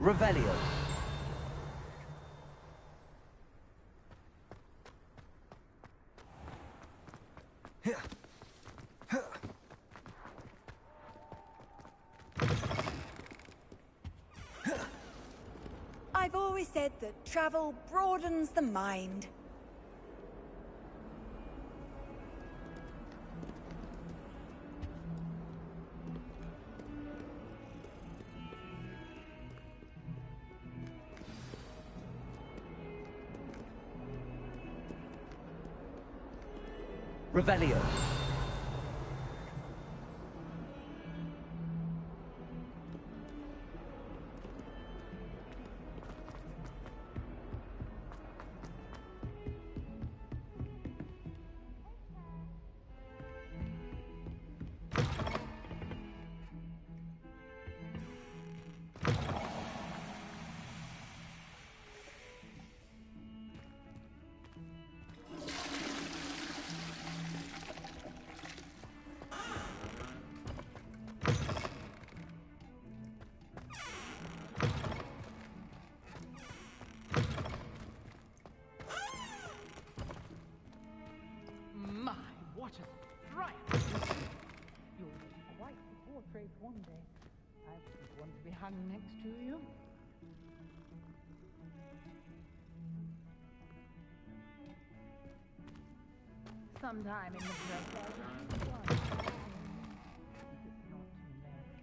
Revelio. I've always said that travel broadens the mind. Revelio. What a fright! You'll be quite the portrait one day. I wouldn't want to be hung next to you. Sometime in the press, I'll just one. If it's not too late.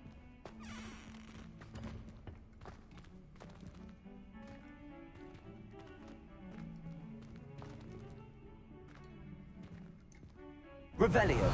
Revelio.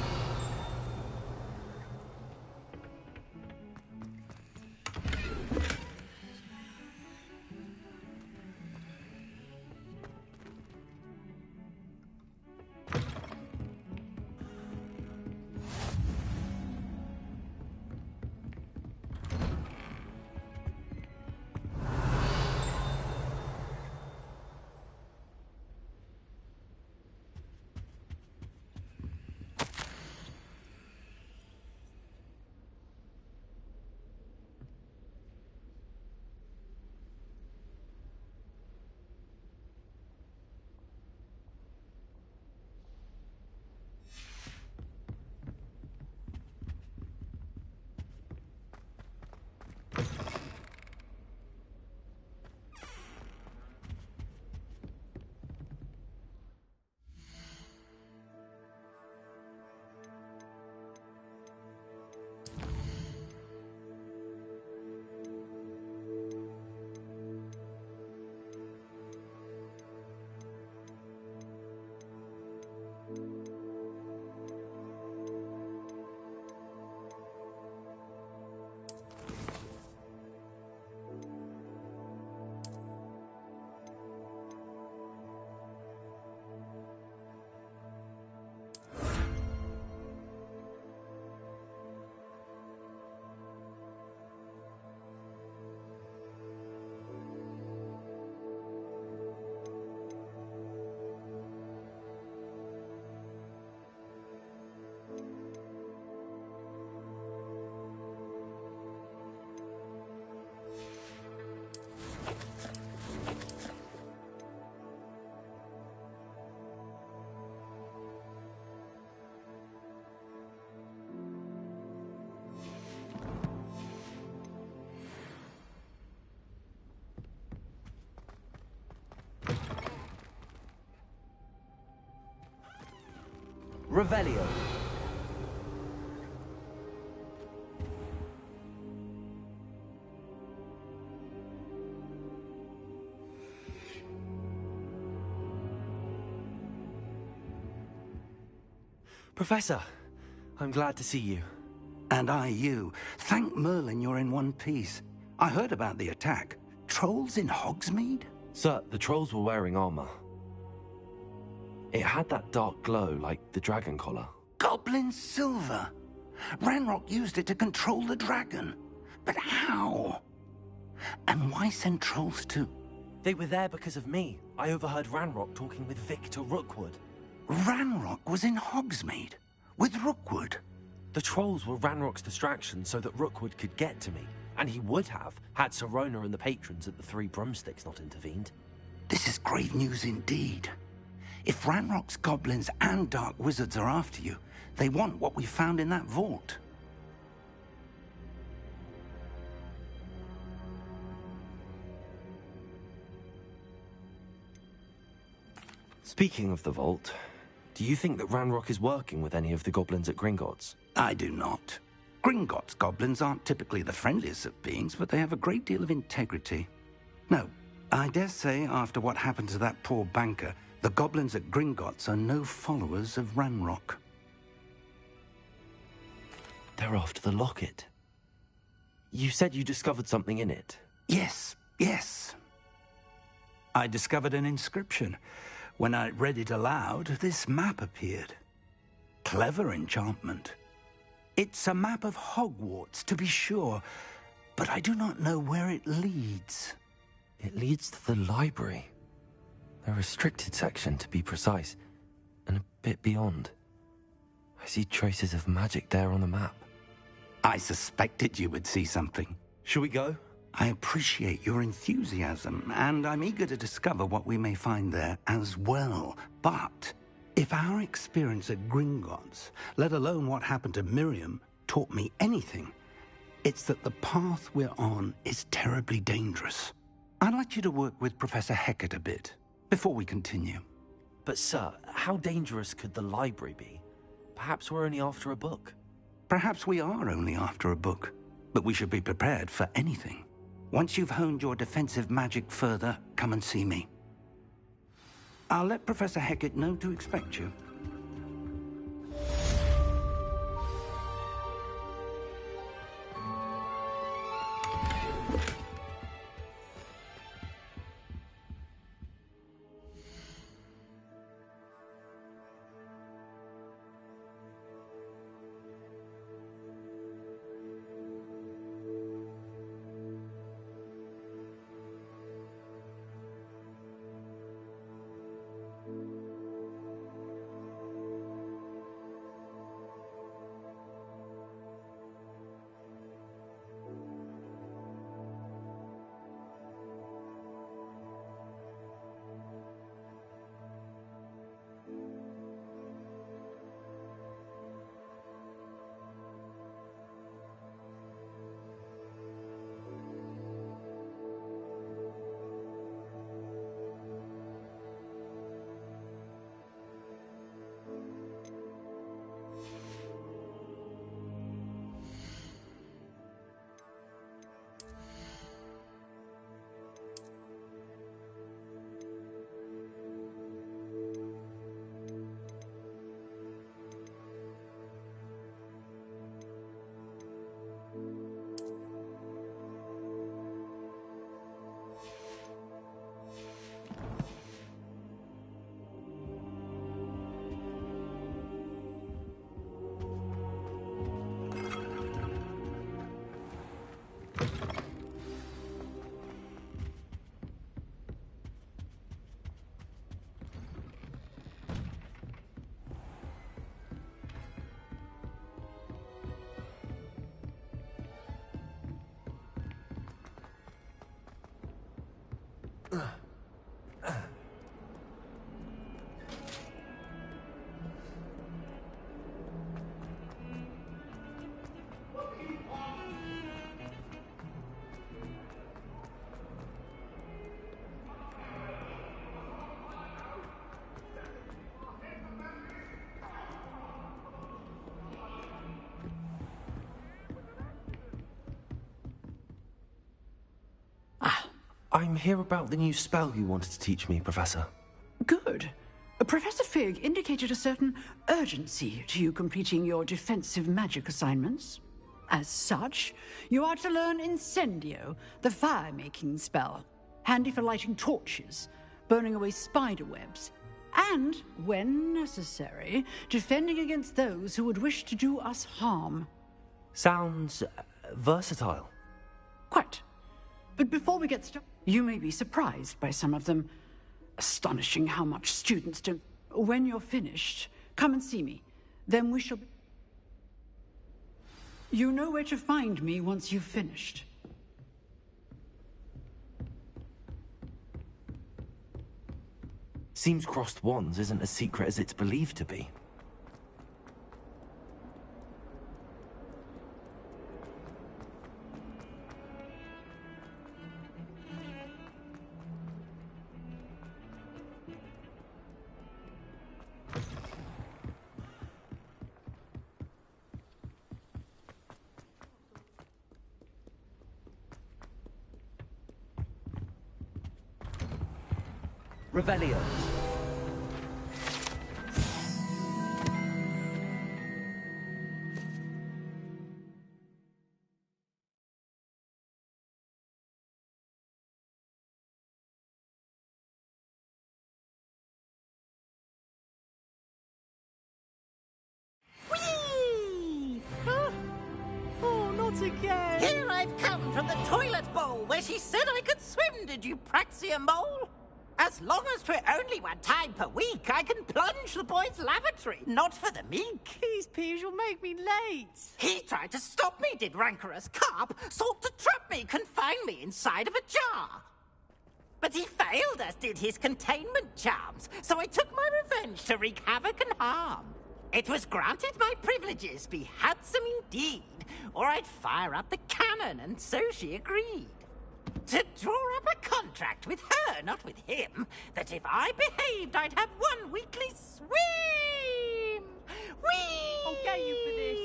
Revelio. Professor, I'm glad to see you. And I you. Thank Merlin you're in one piece. I heard about the attack. Trolls in Hogsmeade? Sir, the trolls were wearing armor. It had that dark glow like the dragon collar. Goblin silver! Ranrock used it to control the dragon. But how? And why send trolls too? They were there because of me. I overheard Ranrock talking with Victor Rookwood. Ranrock was in Hogsmeade? With Rookwood? The trolls were Ranrock's distraction so that Rookwood could get to me. And he would have, had Sirona and the patrons at the Three Broomsticks not intervened. This is grave news indeed. If Ranrock's goblins and dark wizards are after you, they want what we found in that vault. Speaking of the vault, do you think that Ranrock is working with any of the goblins at Gringotts? I do not. Gringotts goblins aren't typically the friendliest of beings, but they have a great deal of integrity. No, I dare say after what happened to that poor banker, the goblins at Gringotts are no followers of Ranrock. They're after the locket. You said you discovered something in it. Yes. I discovered an inscription. When I read it aloud, this map appeared. Clever enchantment. It's a map of Hogwarts, to be sure, but I do not know where it leads. It leads to the library. The restricted section, to be precise, and a bit beyond. I see traces of magic there on the map. I suspected you would see something. Shall we go? I appreciate your enthusiasm, and I'm eager to discover what we may find there as well. But if our experience at Gringotts, let alone what happened to Miriam, taught me anything, it's that the path we're on is terribly dangerous. I'd like you to work with Professor Hecat a bit before we continue. But sir, how dangerous could the library be? Perhaps we're only after a book. Perhaps we are only after a book, but we should be prepared for anything. Once you've honed your defensive magic further, come and see me. I'll let Professor Hecat know to expect you. I'm here about the new spell you wanted to teach me, Professor. Good. Professor Fig indicated a certain urgency to you completing your defensive magic assignments. As such, you are to learn Incendio, the fire-making spell, handy for lighting torches, burning away spider webs, and, when necessary, defending against those who would wish to do us harm. Sounds versatile. Quite. But before we get started, you may be surprised by some of them. Astonishing how much students don't... When you're finished, come and see me. Then we shall... You know where to find me once you've finished. Seems crossed wands isn't as secret as it's believed to be. Revelio. Whee! Huh? Oh, not again! Here I've come from the toilet bowl where she said I could swim, did you praxia mole? As long as 'twere only one time per week, I can plunge the boy's lavatory, not for the meek. These peas will make me late. He tried to stop me, did rancorous carp, sought to trap me, confine me inside of a jar. But he failed, as did his containment charms, so I took my revenge to wreak havoc and harm. It was granted my privileges be handsome indeed, or I'd fire up the cannon, and so she agreed. To draw up a contract with her, not with him, that if I behaved, I'd have one weekly swim! Whee! I'll get you for this.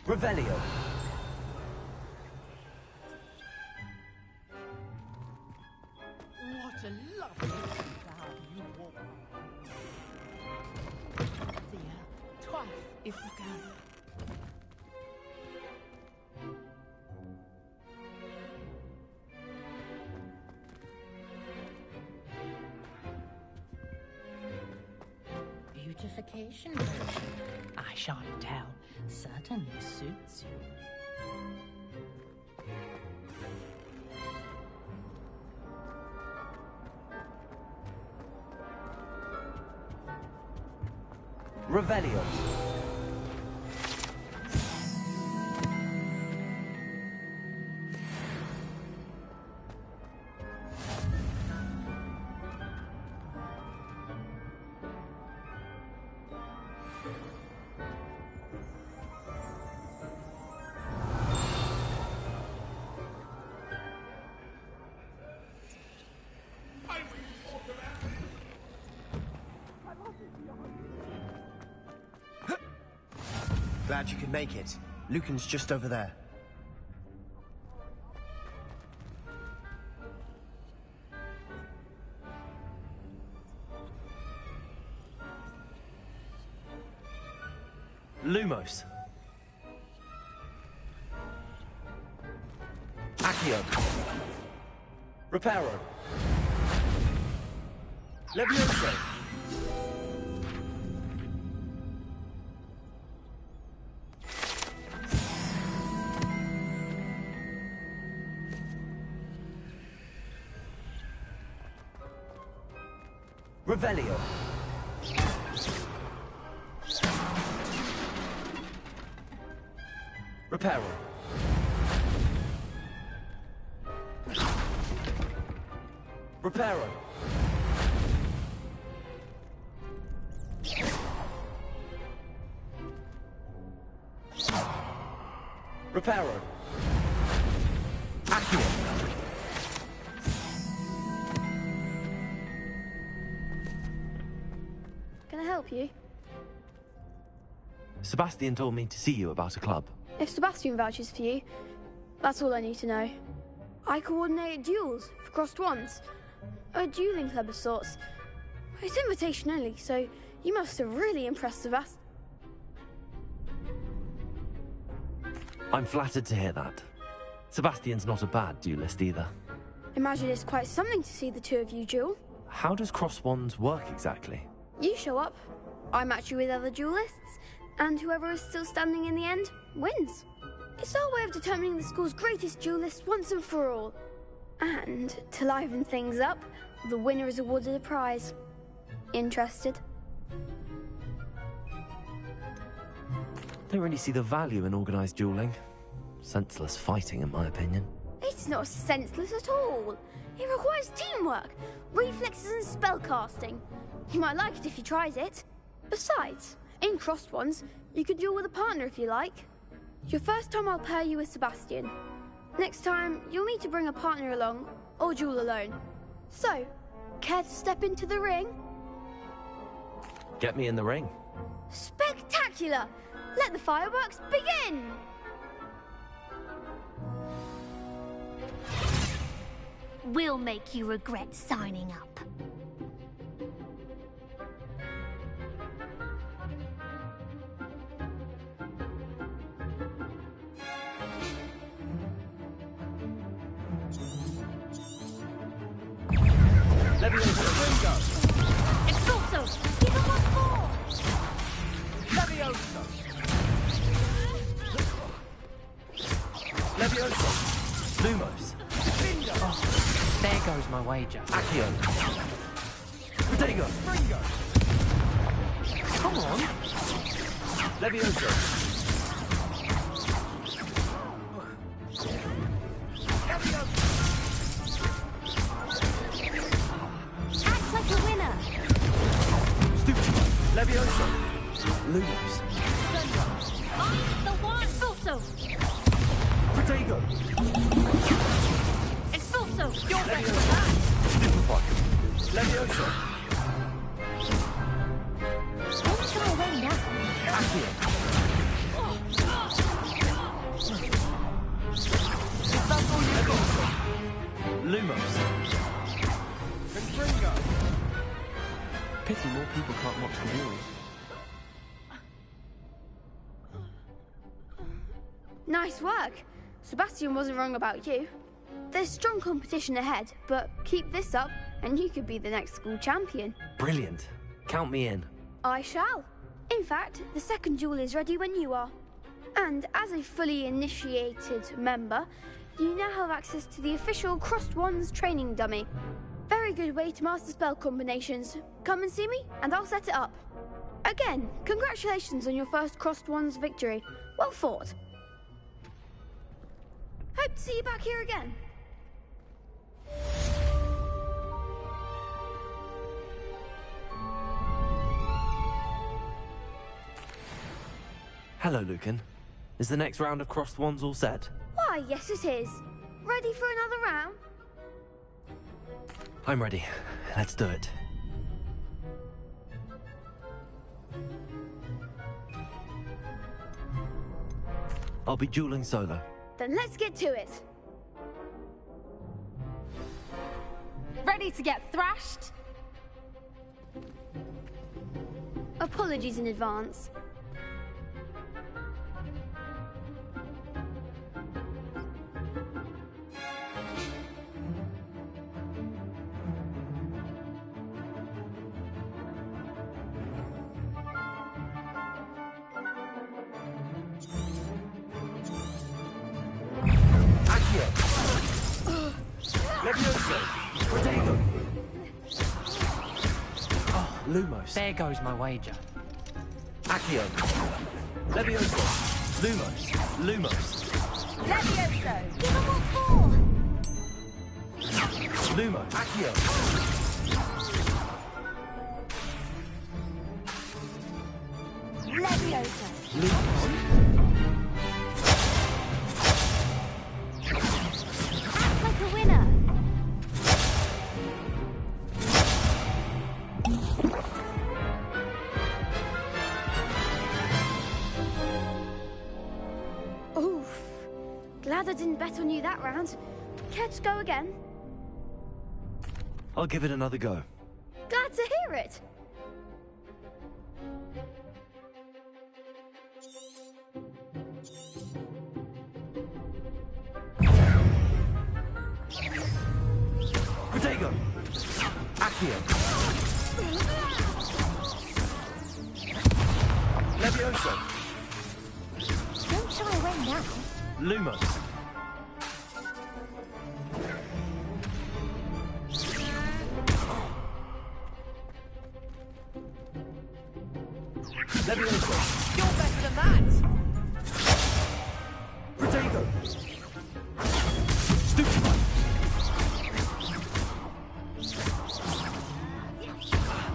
Revelio. What a lovely flower you walk on. Dear, twice if you can. Beautification potion. I shan't tell. Certainly suits you. Revelio. Glad you could make it. Lucan's just over there. Lumos. Accio. Reparo. Levioso. Revelio. Reparo. Reparo. Reparo. Accio. can I help you? Sebastian told me to see you about a club. If Sebastian vouches for you, that's all I need to know. I coordinate duels for crossed wands. A dueling club of sorts. It's invitation only, so you must have really impressed Sebastian. I'm flattered to hear that. Sebastian's not a bad duelist either. Imagine it's quite something to see the two of you duel. How does cross wands work exactly? You show up, I match you with other duelists, and whoever is still standing in the end wins. It's our way of determining the school's greatest duelist once and for all. And to liven things up, the winner is awarded a prize. Interested? Don't really see the value in organised duelling. Senseless fighting, in my opinion. It's not senseless at all. It requires teamwork, reflexes and spellcasting. You might like it if you tried it. Besides, in crossed ones, you could duel with a partner if you like. Your first time I'll pair you with Sebastian. Next time, you'll need to bring a partner along, or duel alone. So, care to step into the ring? Get me in the ring. Spectacular! Let the fireworks begin! We'll make you regret signing up. Expulso! Give him what for! Levioso! Levioso! Lumos! There goes my wager. Accio! Protego! Ringo! Come on! Levioso! Act like a winner! Stupid! Levioso! Lumos! On the one! Expulso! Protego! Expulso! Levioso! Stupefy! Levioso! Don't shy away now. Accio! Lumos! Ringo! Pity more people can't watch the duels. Nice work. Sebastian wasn't wrong about you. There's strong competition ahead, but keep this up and you could be the next school champion. Brilliant. Count me in. I shall. In fact, the second duel is ready when you are. And as a fully initiated member, you now have access to the official Crossed Wands training dummy. Very good way to master spell combinations. Come and see me, and I'll set it up. Again, congratulations on your first Crossed Wands victory. Well fought. Hope to see you back here again. Hello, Lucan. Is the next round of crossed wands all set? Why, yes it is. Ready for another round? I'm ready. Let's do it. I'll be dueling solo. Then let's get to it. Ready to get thrashed? Apologies in advance. Levioso! Protego! Oh, Lumos! There goes my wager. Accio! Levioso! Lumos! Lumos! Levioso! Give him what for! Lumos! Accio! Levioso! Lumos! Act like a winner! Glad I didn't bet on you that round. Care to go again? I'll give it another go. Glad to hear it. Protego! Accio! Levioso! Don't shy away now. Lumos! Levioso! You're better than that! Protego! Stupefy!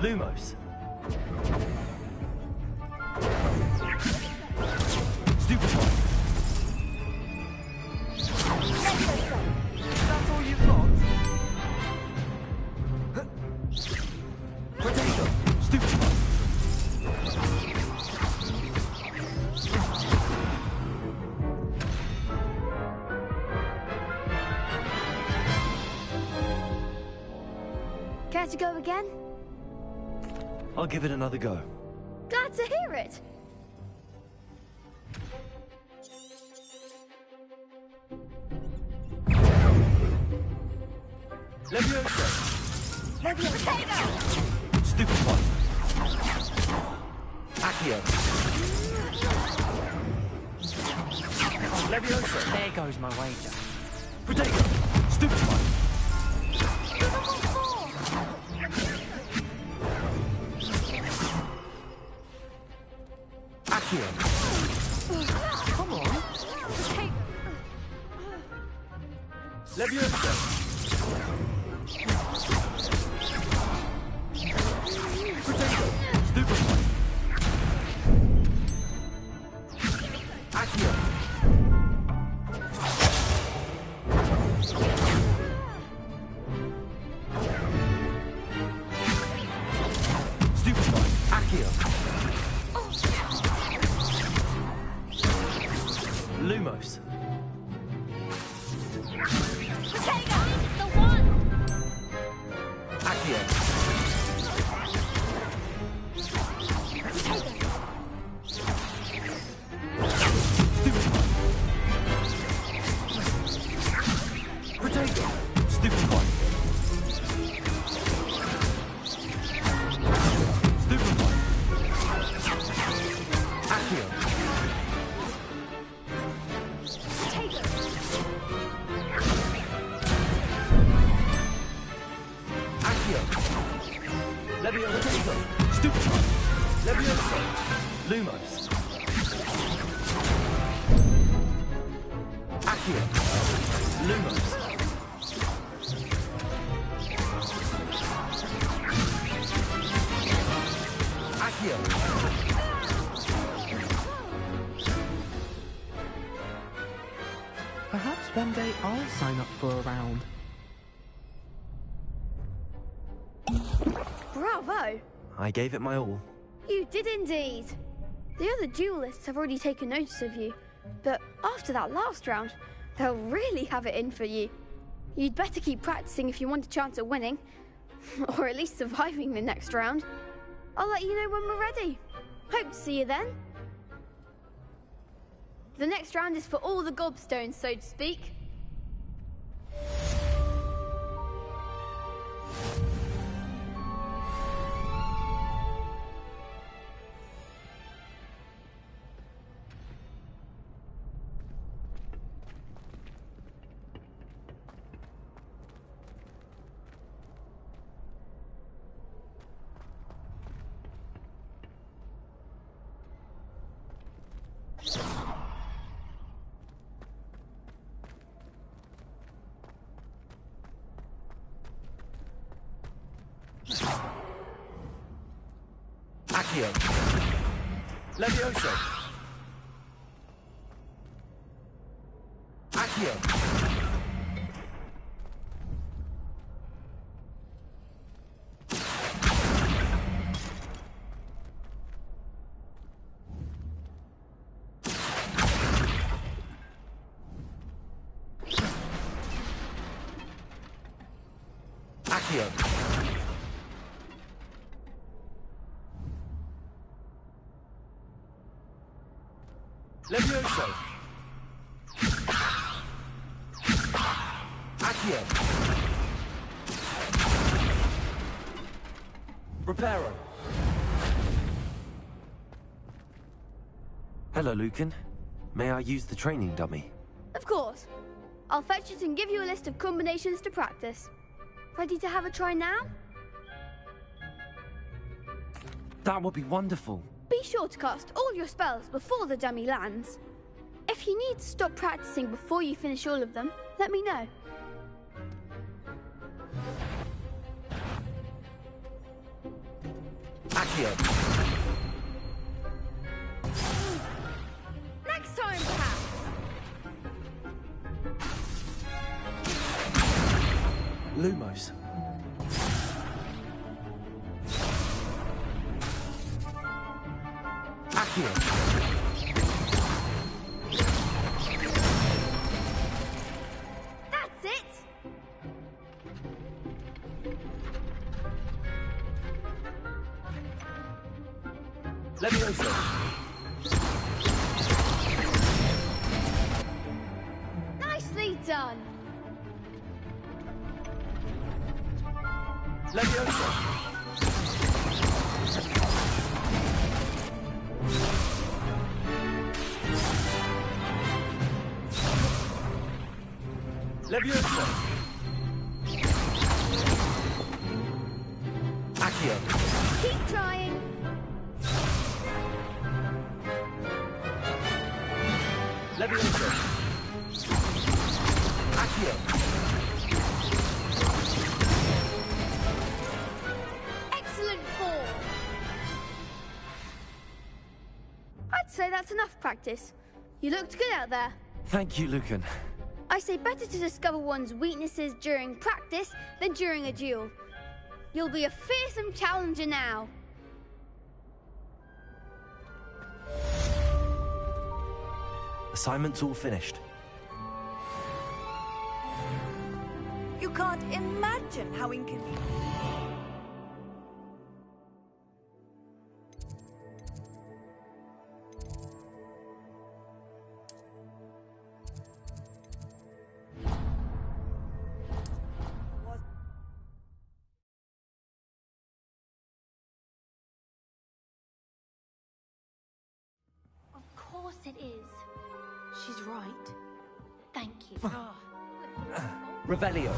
Lumos! Stupefy! That's all you've got? Protego! Stupefy! Care to go again? I'll give it another go. Glad to hear it. Levioso! Levioso! Stupefy! Accio! Levioso! There goes my wager. Protego! Stupefy! Accio! Come on. Take... Levioso! Protego! Stupefy! Accio! Stupefy! Accio! Lumos! Protego is the one! Accio! Protego! Stupefy! Stupefy! Accio! Accio! Levioso! Stupefy! Levioso! Lumos! Accio! Lumos! Accio! Perhaps one day I'll sign up for a round. Bravo. I gave it my all. You did indeed. The other duelists have already taken notice of you, but after that last round, they'll really have it in for you. You'd better keep practicing if you want a chance at winning, or at least surviving the next round. I'll let you know when we're ready. Hope to see you then. The next round is for all the gobstones, so to speak. Accio! Levioso! Accio! Accio. Levioso. Accio. Reparo. Hello, Lucan. May I use the training dummy? Of course. I'll fetch it and give you a list of combinations to practice. Ready to have a try now? That would be wonderful. Be sure to cast all your spells before the dummy lands. If you need to stop practicing before you finish all of them, let me know. Accio. Next time, perhaps. Lumos. Accio. That's it. Levioso. Nicely done. Levioso. Levioso. Accio. Keep trying. Levioso. Accio. Excellent form. I'd say that's enough practice. You looked good out there. Thank you, Lucan. I say better to discover one's weaknesses during practice than during a duel. You'll be a fearsome challenger now. Assignment's all finished. You can't imagine how inconvenient. Of course it is. She's right. Thank you. Revelio.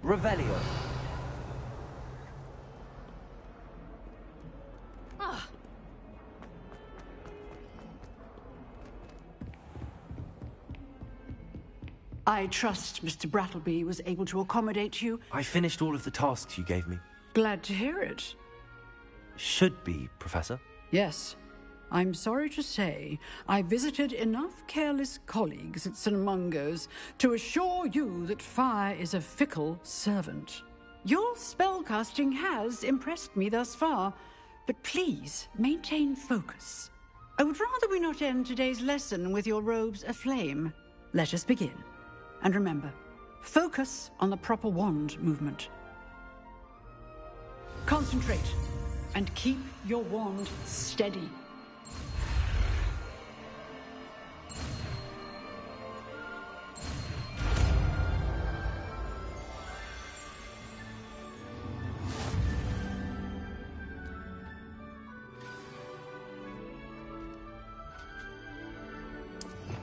Revelio. I trust Mr. Brattleby was able to accommodate you. I finished all of the tasks you gave me. Glad to hear it. Should be, Professor. Yes. I'm sorry to say I visited enough careless colleagues at St. Mungo's to assure you that fire is a fickle servant. Your spellcasting has impressed me thus far, but please maintain focus. I would rather we not end today's lesson with your robes aflame. Let us begin. And remember, focus on the proper wand movement. Concentrate and keep your wand steady.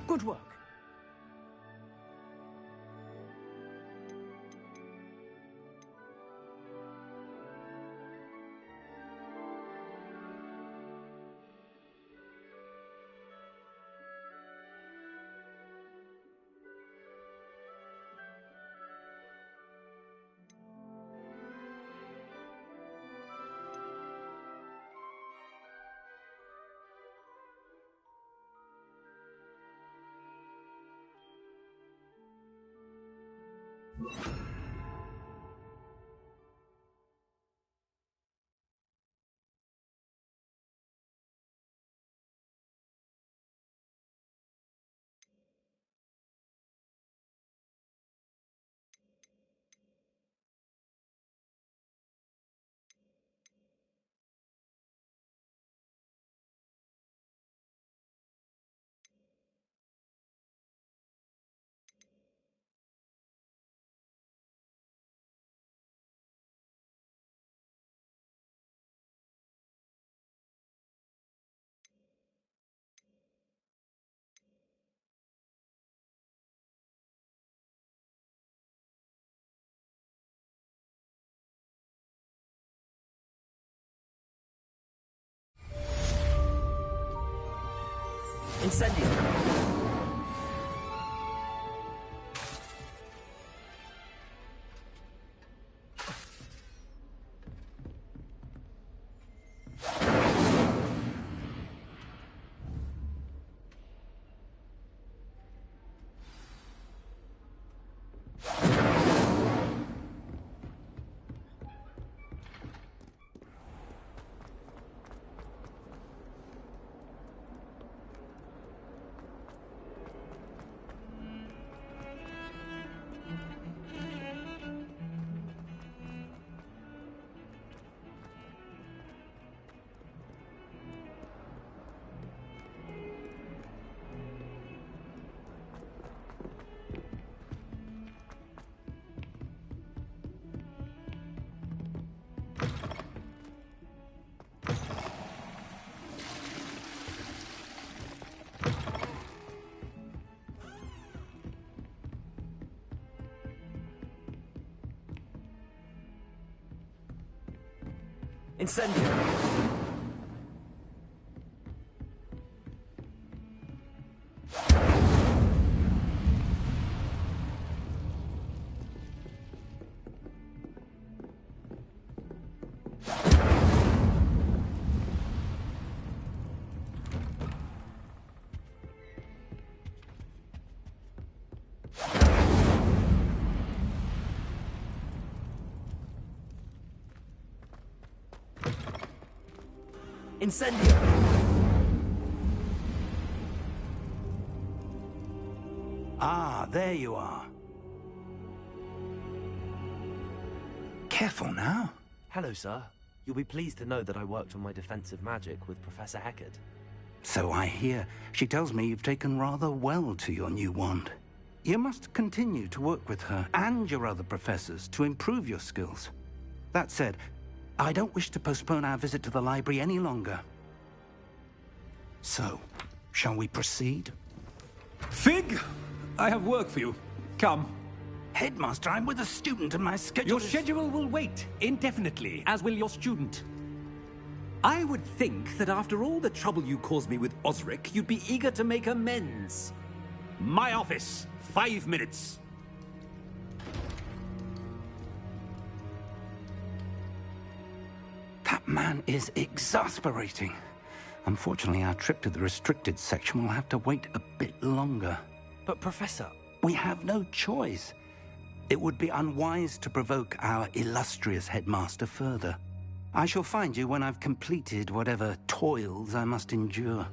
Good work. Incendio! Incendio! Incendio! Ah, there you are. Careful now. Hello, sir. You'll be pleased to know that I worked on my defensive magic with Professor Heckard. So I hear. She tells me you've taken rather well to your new wand. You must continue to work with her and your other professors to improve your skills. That said, I don't wish to postpone our visit to the library any longer. So, shall we proceed? Fig, I have work for you. Come. Headmaster, I'm with a student and my schedule Your schedule will wait indefinitely, as will your student. I would think that after all the trouble you caused me with Osric, you'd be eager to make amends. My office, 5 minutes. That man is exasperating. Unfortunately, our trip to the restricted section will have to wait a bit longer. But, Professor... We have no choice. It would be unwise to provoke our illustrious headmaster further. I shall find you when I've completed whatever toils I must endure.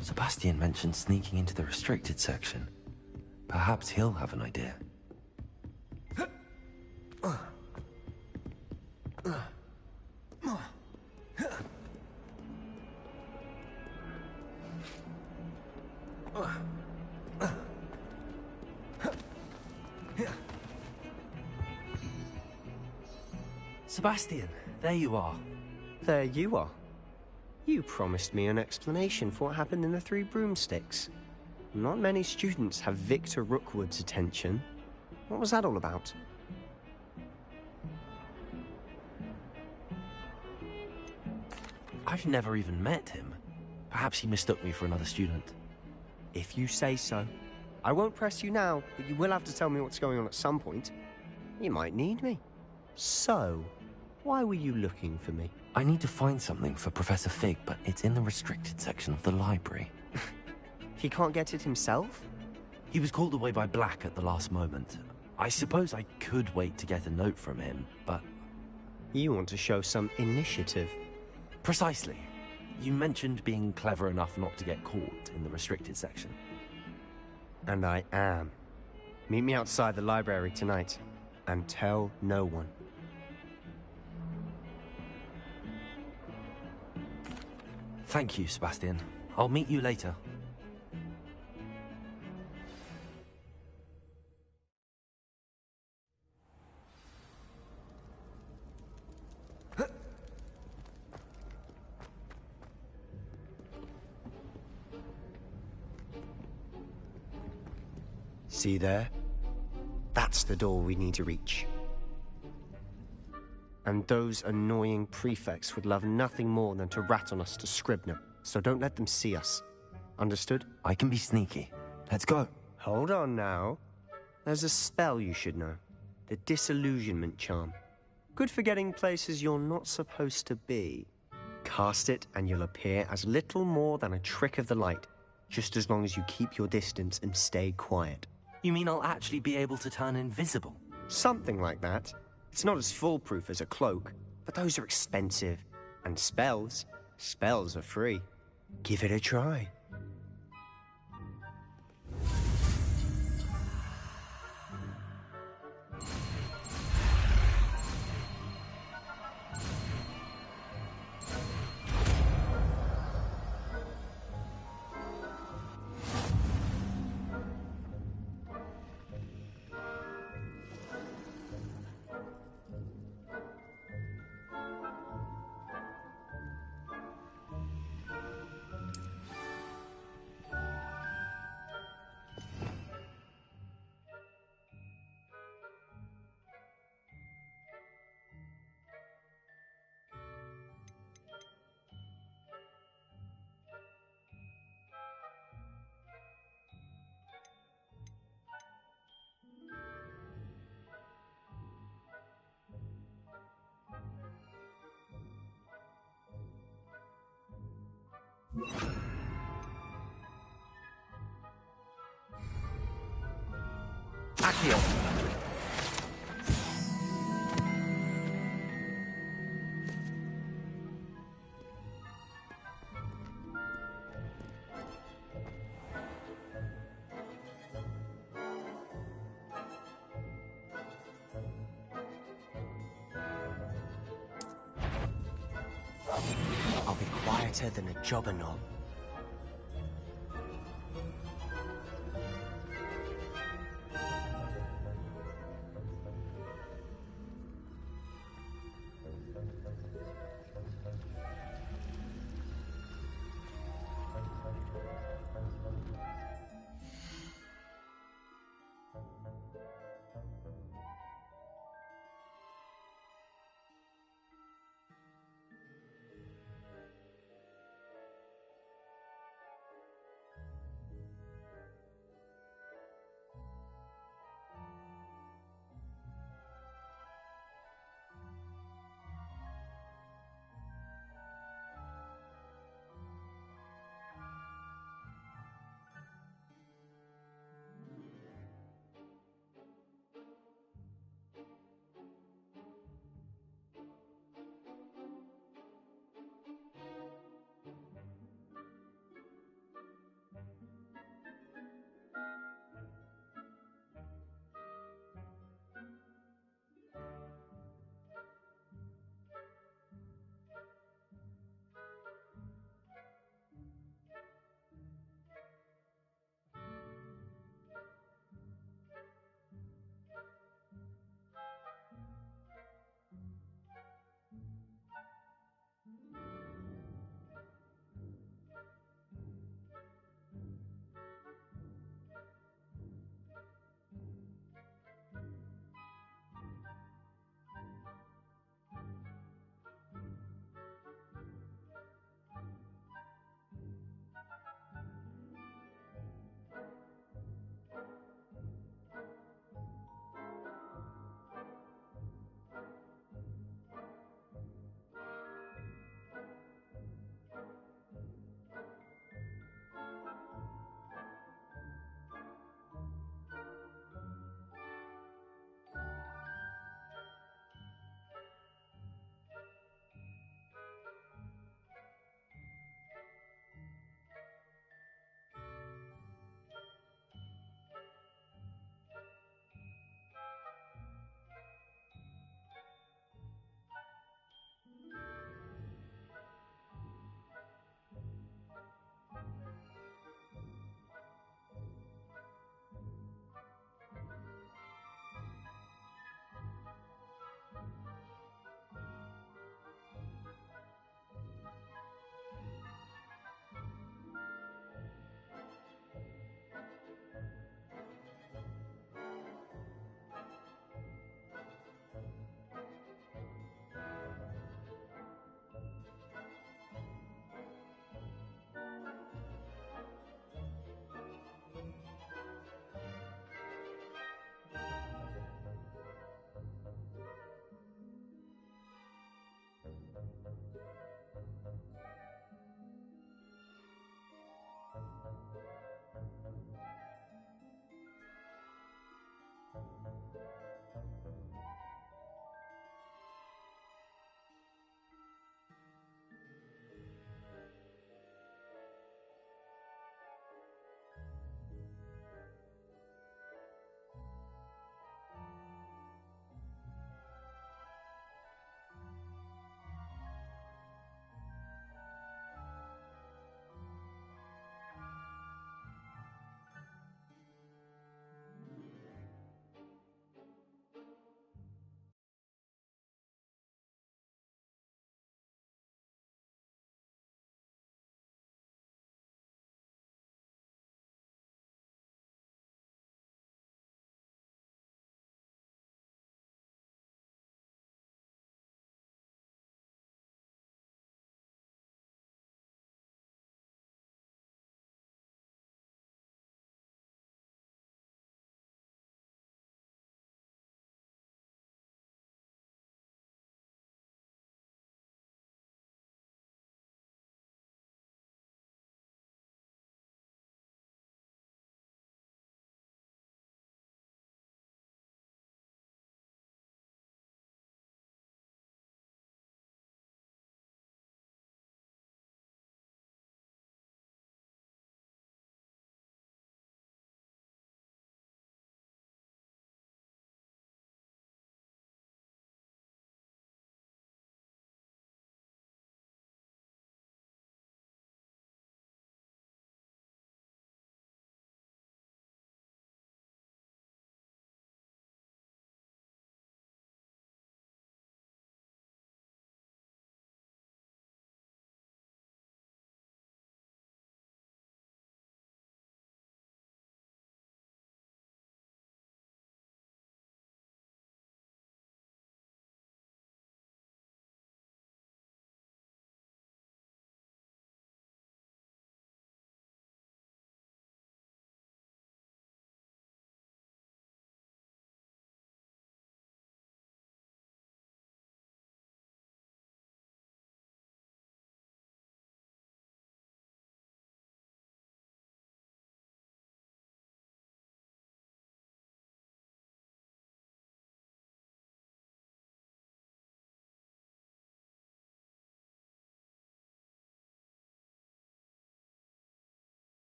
Sebastian mentioned sneaking into the restricted section. Perhaps he'll have an idea. Sebastian, there you are. There you are. You promised me an explanation for what happened in the Three Broomsticks. Not many students have Victor Rookwood's attention. What was that all about? I've never even met him. Perhaps he mistook me for another student. If you say so. I won't press you now, but you will have to tell me what's going on at some point. You might need me. So, why were you looking for me? I need to find something for Professor Fig, but it's in the restricted section of the library. He can't get it himself? He was called away by Black at the last moment. I suppose I could wait to get a note from him, but... You want to show some initiative. Precisely. You mentioned being clever enough not to get caught in the restricted section. And I am. Meet me outside the library tonight, and tell no one. Thank you, Sebastian. I'll meet you later. See there? That's the door we need to reach. And those annoying prefects would love nothing more than to rat on us to Scribner, so don't let them see us. Understood? I can be sneaky. Let's go. Hold on now. There's a spell you should know. The Disillusionment Charm. Good for getting places you're not supposed to be. Cast it and you'll appear as little more than a trick of the light, just as long as you keep your distance and stay quiet. You mean I'll actually be able to turn invisible? Something like that. It's not as foolproof as a cloak, but those are expensive. And spells are free. Give it a try. Accio! I'll be quieter than a jobberknoll.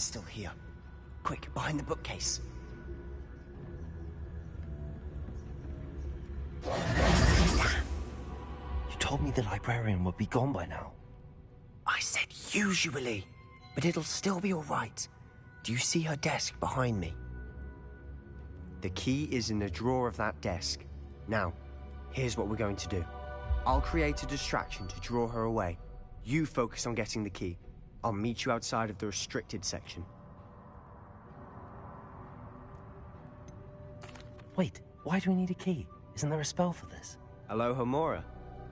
It's still here. Quick, behind the bookcase. You told me the librarian would be gone by now. I said usually, but it'll still be all right. Do you see her desk behind me? The key is in the drawer of that desk. Now, here's what we're going to do. I'll create a distraction to draw her away. You focus on getting the key. I'll meet you outside of the restricted section. Wait, why do we need a key? Isn't there a spell for this? Alohomora.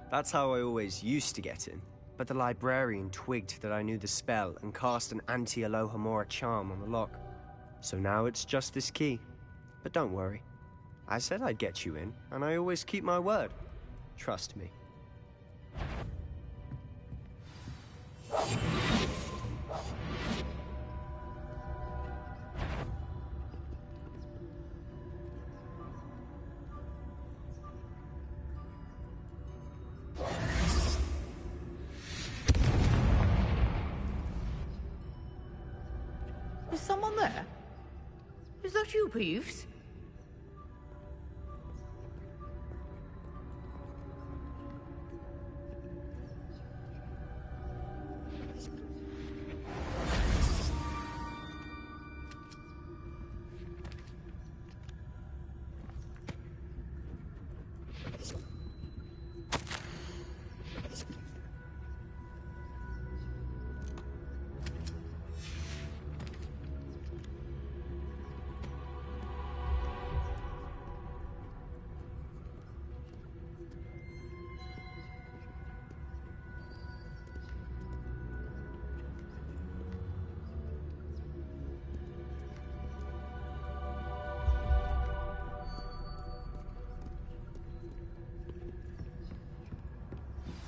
That's how I always used to get in. But the librarian twigged that I knew the spell and cast an anti-Alohomora charm on the lock. So now it's just this key. But don't worry. I said I'd get you in, and I always keep my word. Trust me. Is someone there? Is that you, Peeves?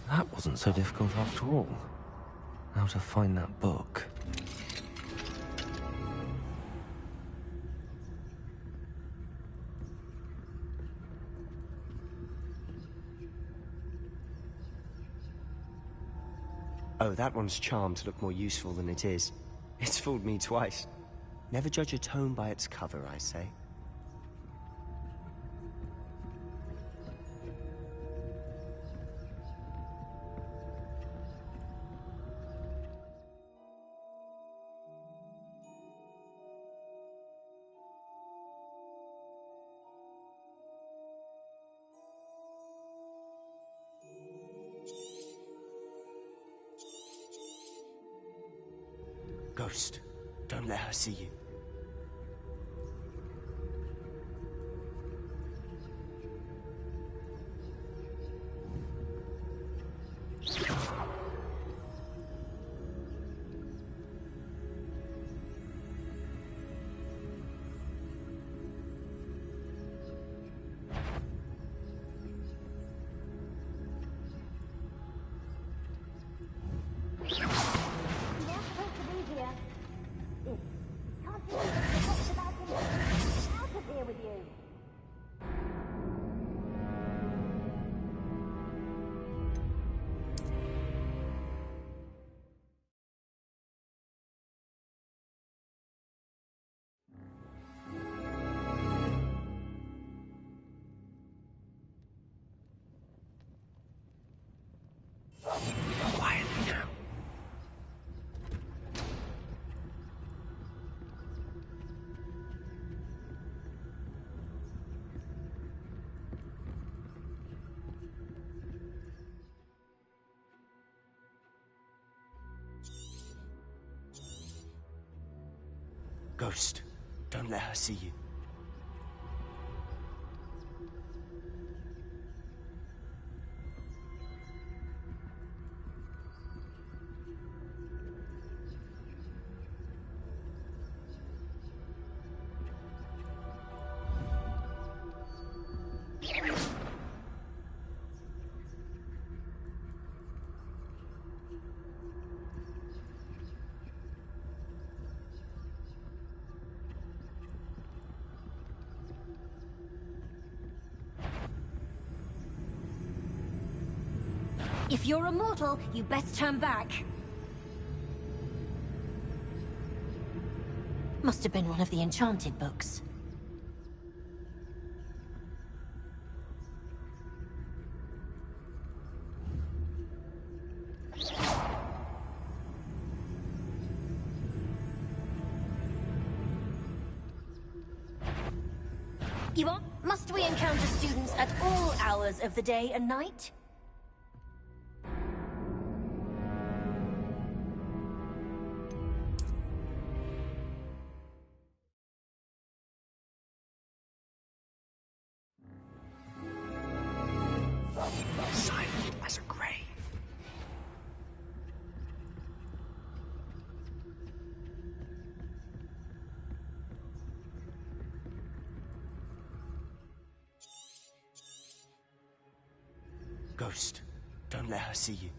That wasn't so difficult after all. How to find that book. Oh, that one's charmed to look more useful than it is. It's fooled me twice. Never judge a tome by its cover, I say. Ghost, don't let her see you. Quietly now. Ghost, don't let her see you. If you're immortal, you best turn back. Must have been one of the enchanted books. Must we encounter students at all hours of the day and night? Silent as a grave. Ghost, don't let her see you.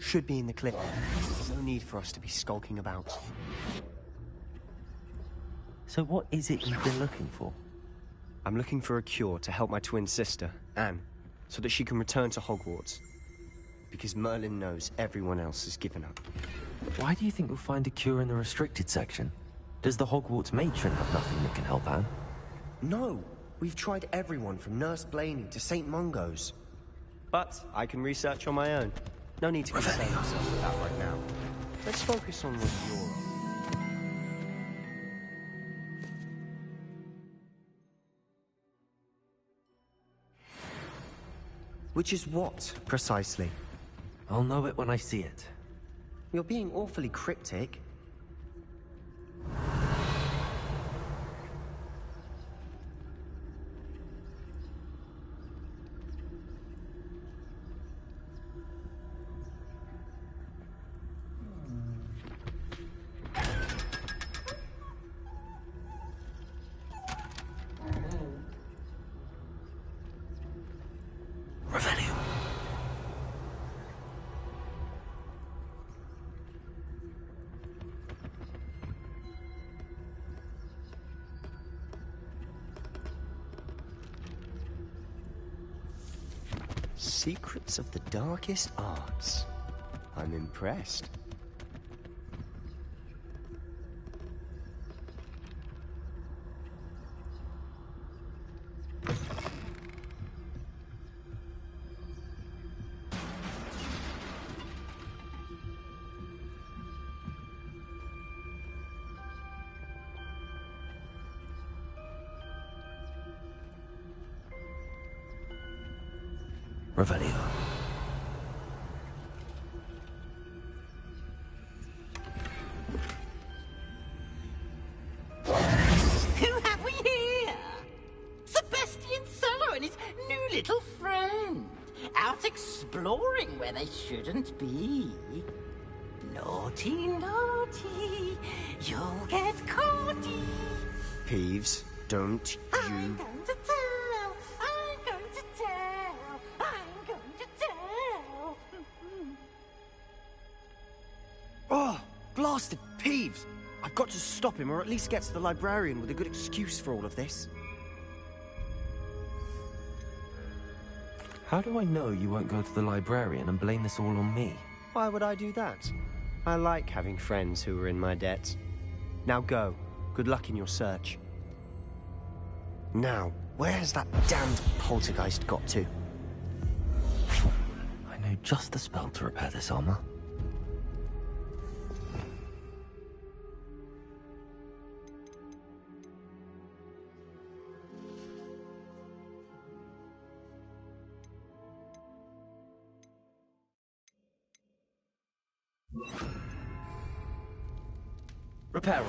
Should be in the clip. No need for us to be skulking about. So what is it you've been looking for? I'm looking for a cure to help my twin sister, Anne, so that she can return to Hogwarts. Because Merlin knows everyone else has given up. Why do you think you'll find a cure in the restricted section? Does the Hogwarts matron have nothing that can help Anne? No, we've tried everyone from Nurse Blaney to St. Mungo's. But I can research on my own. No need to concern yourself with that right now. Let's focus on what you're on. Which is what, precisely? I'll know it when I see it. You're being awfully cryptic. Secrets of the darkest arts. I'm impressed. Revelio. Who have we here? Sebastian Solo and his new little friend. Out exploring where they shouldn't be. Naughty, naughty, you'll get caughty. Peeves, don't you... I'm going to tell, I'm going to tell, I'm going to tell. Oh, blasted Peeves! I've got to stop him, or at least get to the librarian with a good excuse for all of this. How do I know you won't go to the librarian and blame this all on me? Why would I do that? I like having friends who are in my debt. Now go. Good luck in your search. Now, where has that damned poltergeist got to? I know just the spell to repair this armor. Reparo.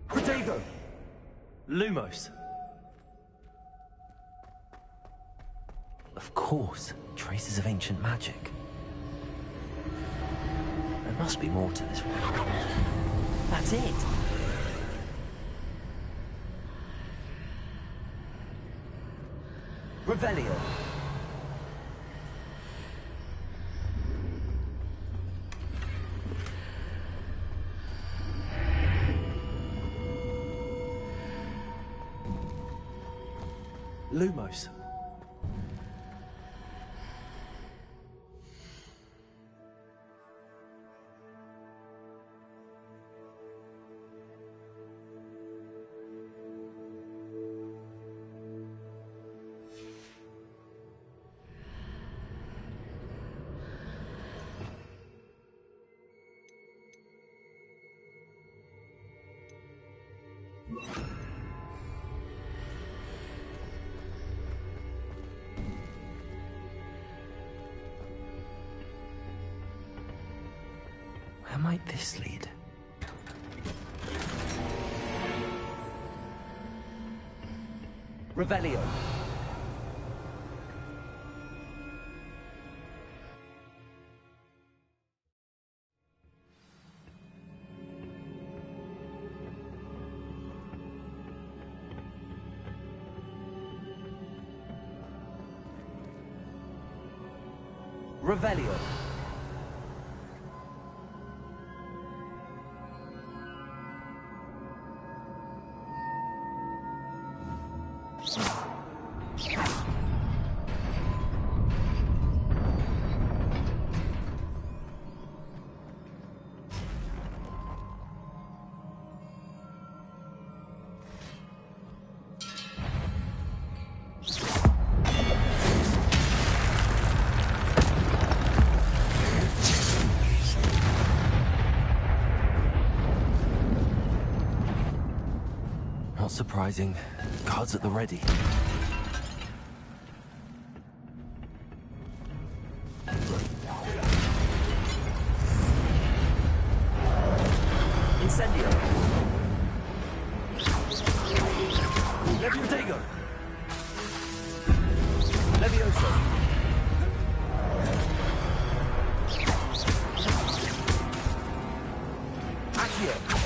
Protego! Lumos. Of course, traces of ancient magic. There must be more to this one. That's it. Revelio. Lumos. Where might this lead? Revelio. Revelio. Not surprising. Guards at the ready. Incendio. Protego. Levioso. Accio.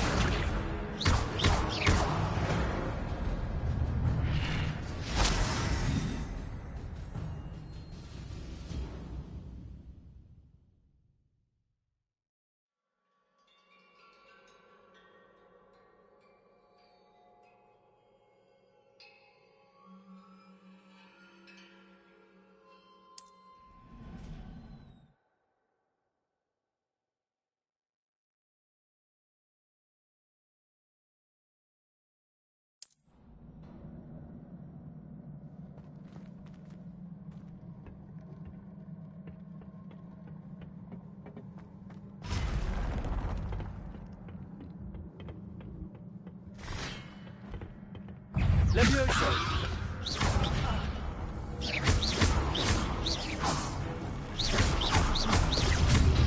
Levioso.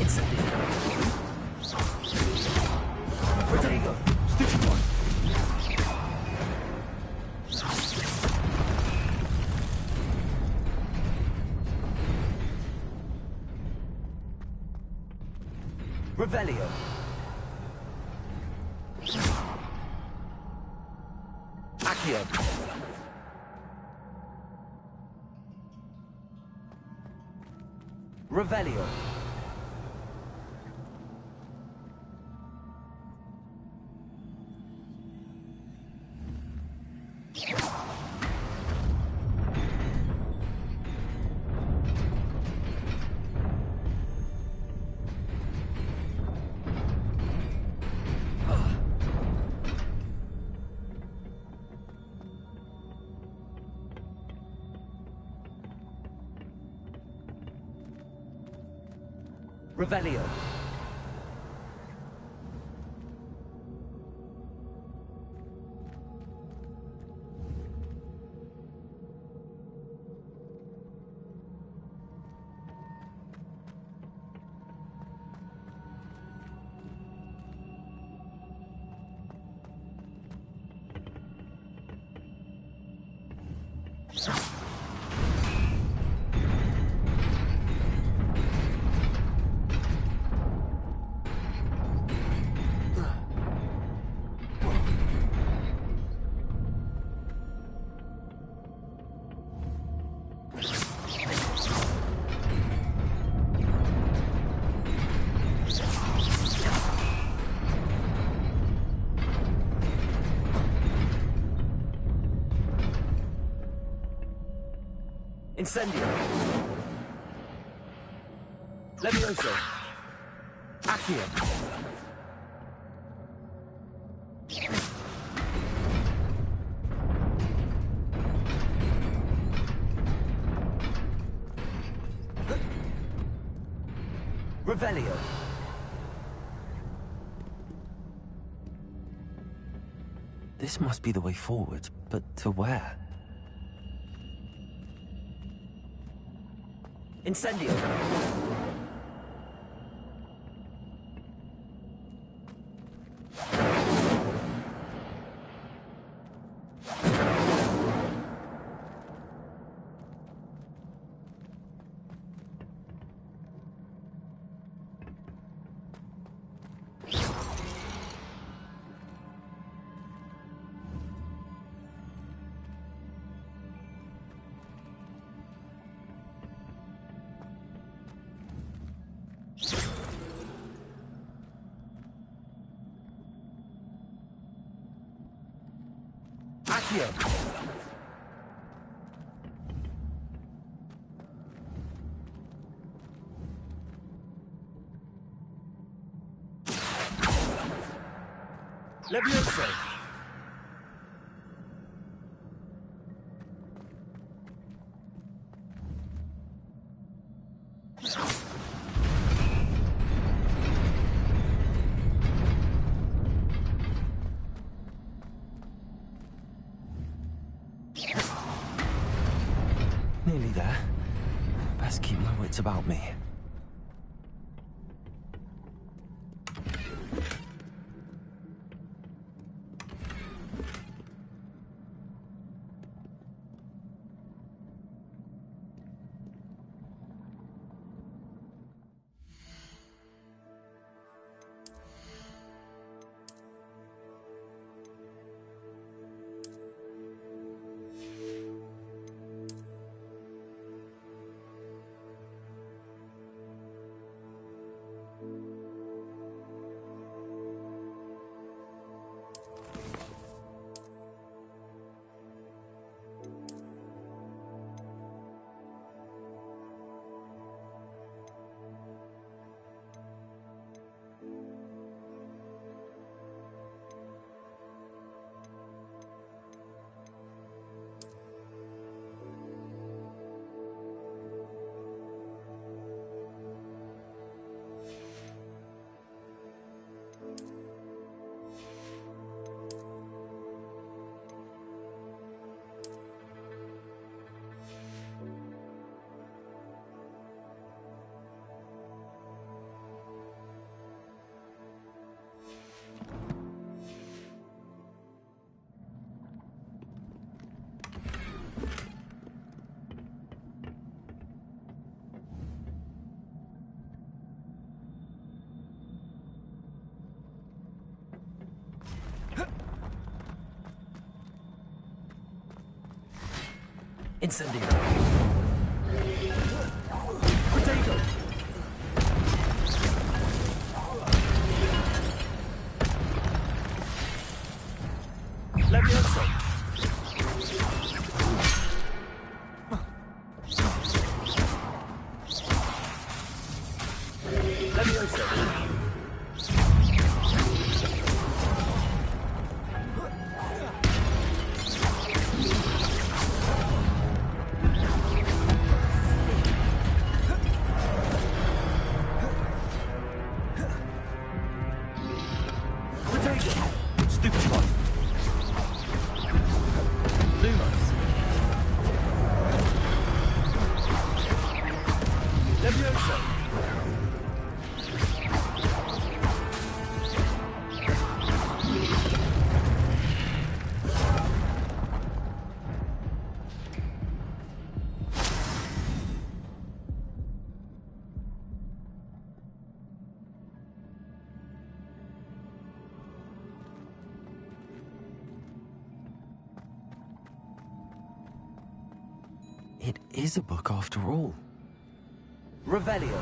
Incendio. Protego. Stupid one. Revelio. Accio. Revelio. Revelio. Incendio. Levioso. Accio. Revelio. This must be the way forward, but to where? Incendio. Accio. Levioso. Nearly there. Best keep my wits about me. Incendio. Potato. Levioso. Levioso. It is a book after all. Revelio.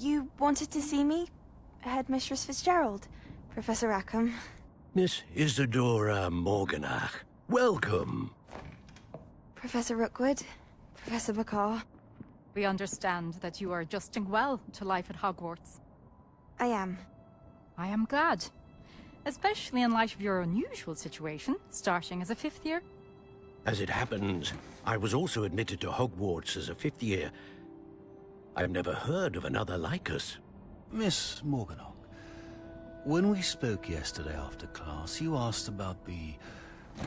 You wanted to see me? Headmistress Fitzgerald, Professor Rackham. Miss Isadora Morganach, welcome. Professor Rookwood, Professor Bakar. We understand that you are adjusting well to life at Hogwarts. I am. I am glad. Especially in light of your unusual situation, starting as a 5th year. As it happens, I was also admitted to Hogwarts as a 5th year. I've never heard of another like us. Miss Morganach, when we spoke yesterday after class, you asked about the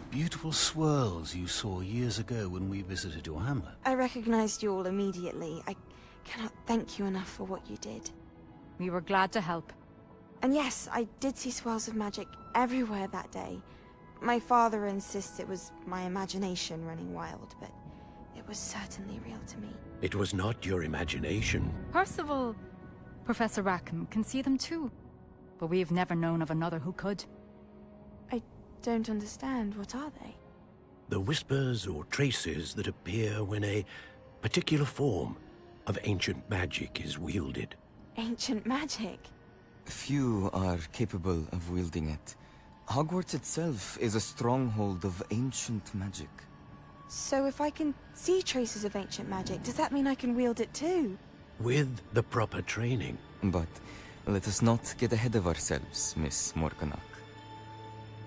beautiful swirls you saw years ago when we visited your hamlet. I recognized you all immediately. I cannot thank you enough for what you did. We were glad to help. And yes, I did see swirls of magic everywhere that day. My father insists it was my imagination running wild, but it was certainly real to me. It was not your imagination. Percival, Professor Rackham can see them too. But we've never known of another who could. I don't understand. What are they? The whispers or traces that appear when a particular form of ancient magic is wielded. Ancient magic? Few are capable of wielding it. Hogwarts itself is a stronghold of ancient magic. So if I can see traces of ancient magic, does that mean I can wield it too? With the proper training. But let us not get ahead of ourselves, Miss Morganach.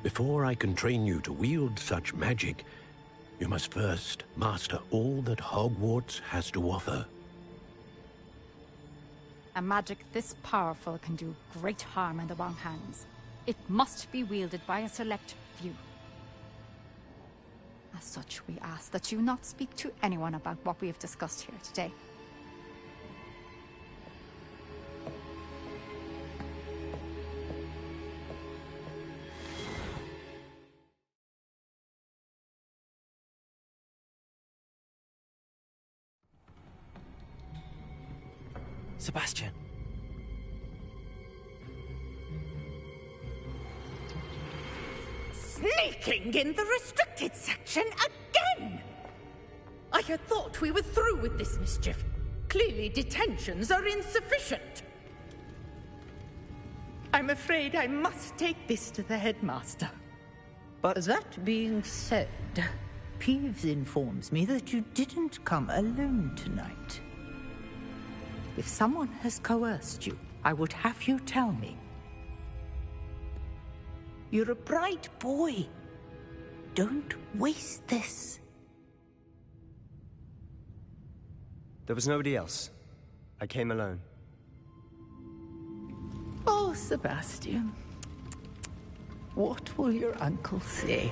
Before I can train you to wield such magic, you must first master all that Hogwarts has to offer. A magic this powerful can do great harm in the wrong hands. It must be wielded by a select few. As such, we ask that you not speak to anyone about what we have discussed here today. Sebastian. Sneaking in the restricted section again! I had thought we were through with this mischief. Clearly detentions are insufficient. I'm afraid I must take this to the headmaster. But that being said, Peeves informs me that you didn't come alone tonight. If someone has coerced you, I would have you tell me. You're a bright boy. Don't waste this. There was nobody else. I came alone. Oh, Sebastian. What will your uncle say?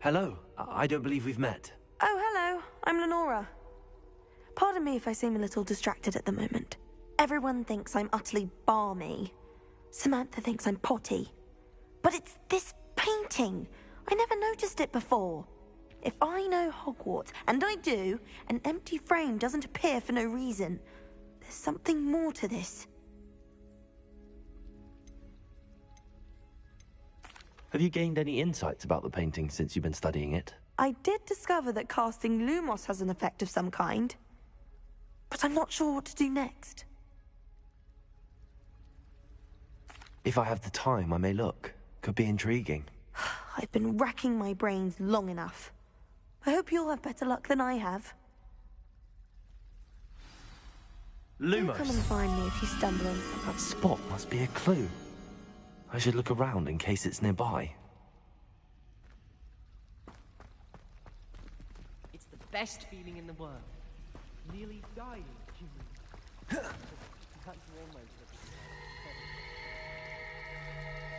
Hello. I don't believe we've met. Oh, hello. I'm Lenora. Pardon me if I seem a little distracted at the moment. Everyone thinks I'm utterly balmy. Samantha thinks I'm potty. But it's this painting. I never noticed it before. If I know Hogwarts, and I do, an empty frame doesn't appear for no reason. There's something more to this. Have you gained any insights about the painting since you've been studying it? I did discover that casting Lumos has an effect of some kind. But I'm not sure what to do next. If I have the time, I may look. Could be intriguing. I've been racking my brains long enough. I hope you'll have better luck than I have. Lumos. Do come and find me if you stumble on That spot must be a clue. I should look around in case it's nearby. It's the best feeling in the world. Nearly dying, That's almost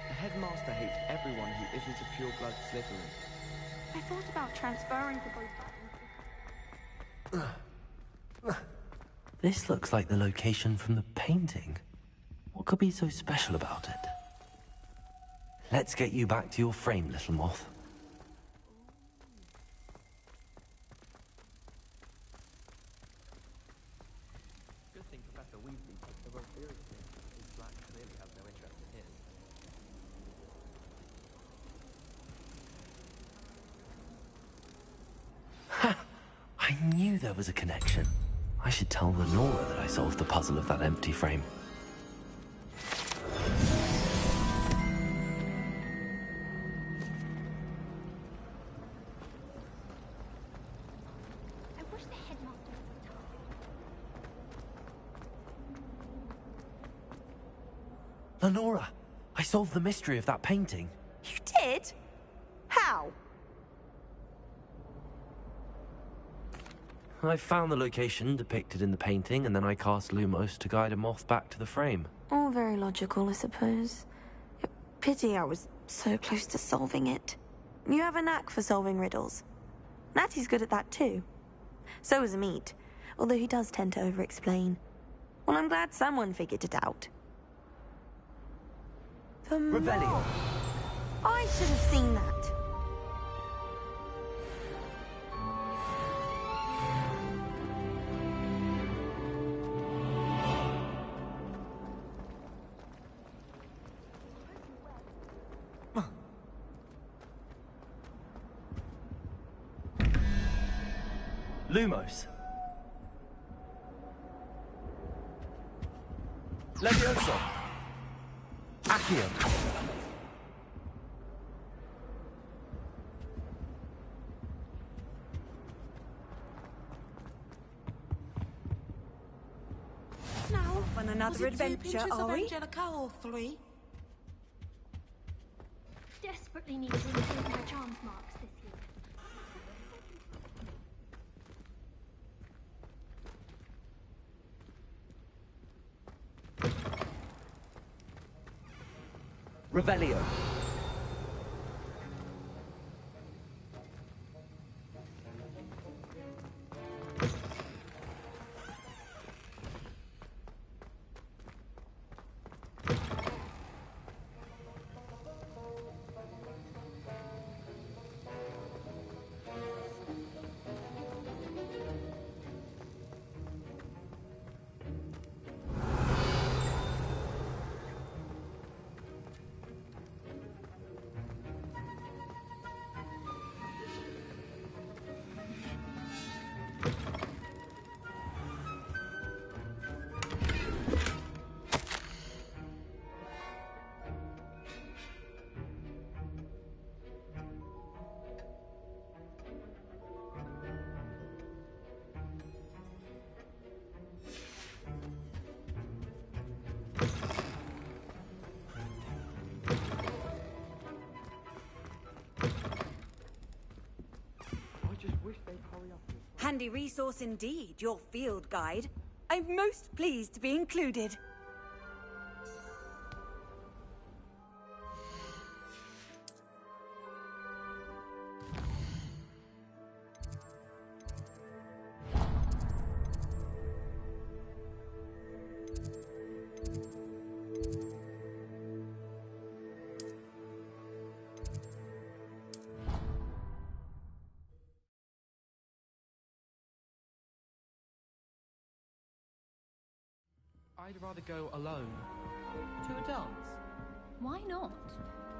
The headmaster hates everyone who isn't a pure-blood Slytherin. I thought about transferring to both. This looks like the location from the painting. What could be so special about it? Let's get you back to your frame, little moth. Good thing Professor Weasley took the role seriously. His black clearly has no interest in his. Ha! I knew there was a connection. I should tell Lenora that I solved the puzzle of that empty frame. I wish the headmaster would talk. Lenora! I solved the mystery of that painting. You did? How? I found the location depicted in the painting, and then I cast Lumos to guide a moth back to the frame. All very logical, I suppose. Pity I was so close to solving it. You have a knack for solving riddles. Natty's good at that too. So is Amit, although he does tend to over-explain. Well, I'm glad someone figured it out. The Revelio. I should have seen that. Lumos. Levioso. Accio. Now, on another adventure, are we? Angelica or 3? Desperately need to improve my charms marks this year. Revelio. Handy resource indeed, your field guide. I'm most pleased to be included. I'd rather go alone. To a dance? Why not?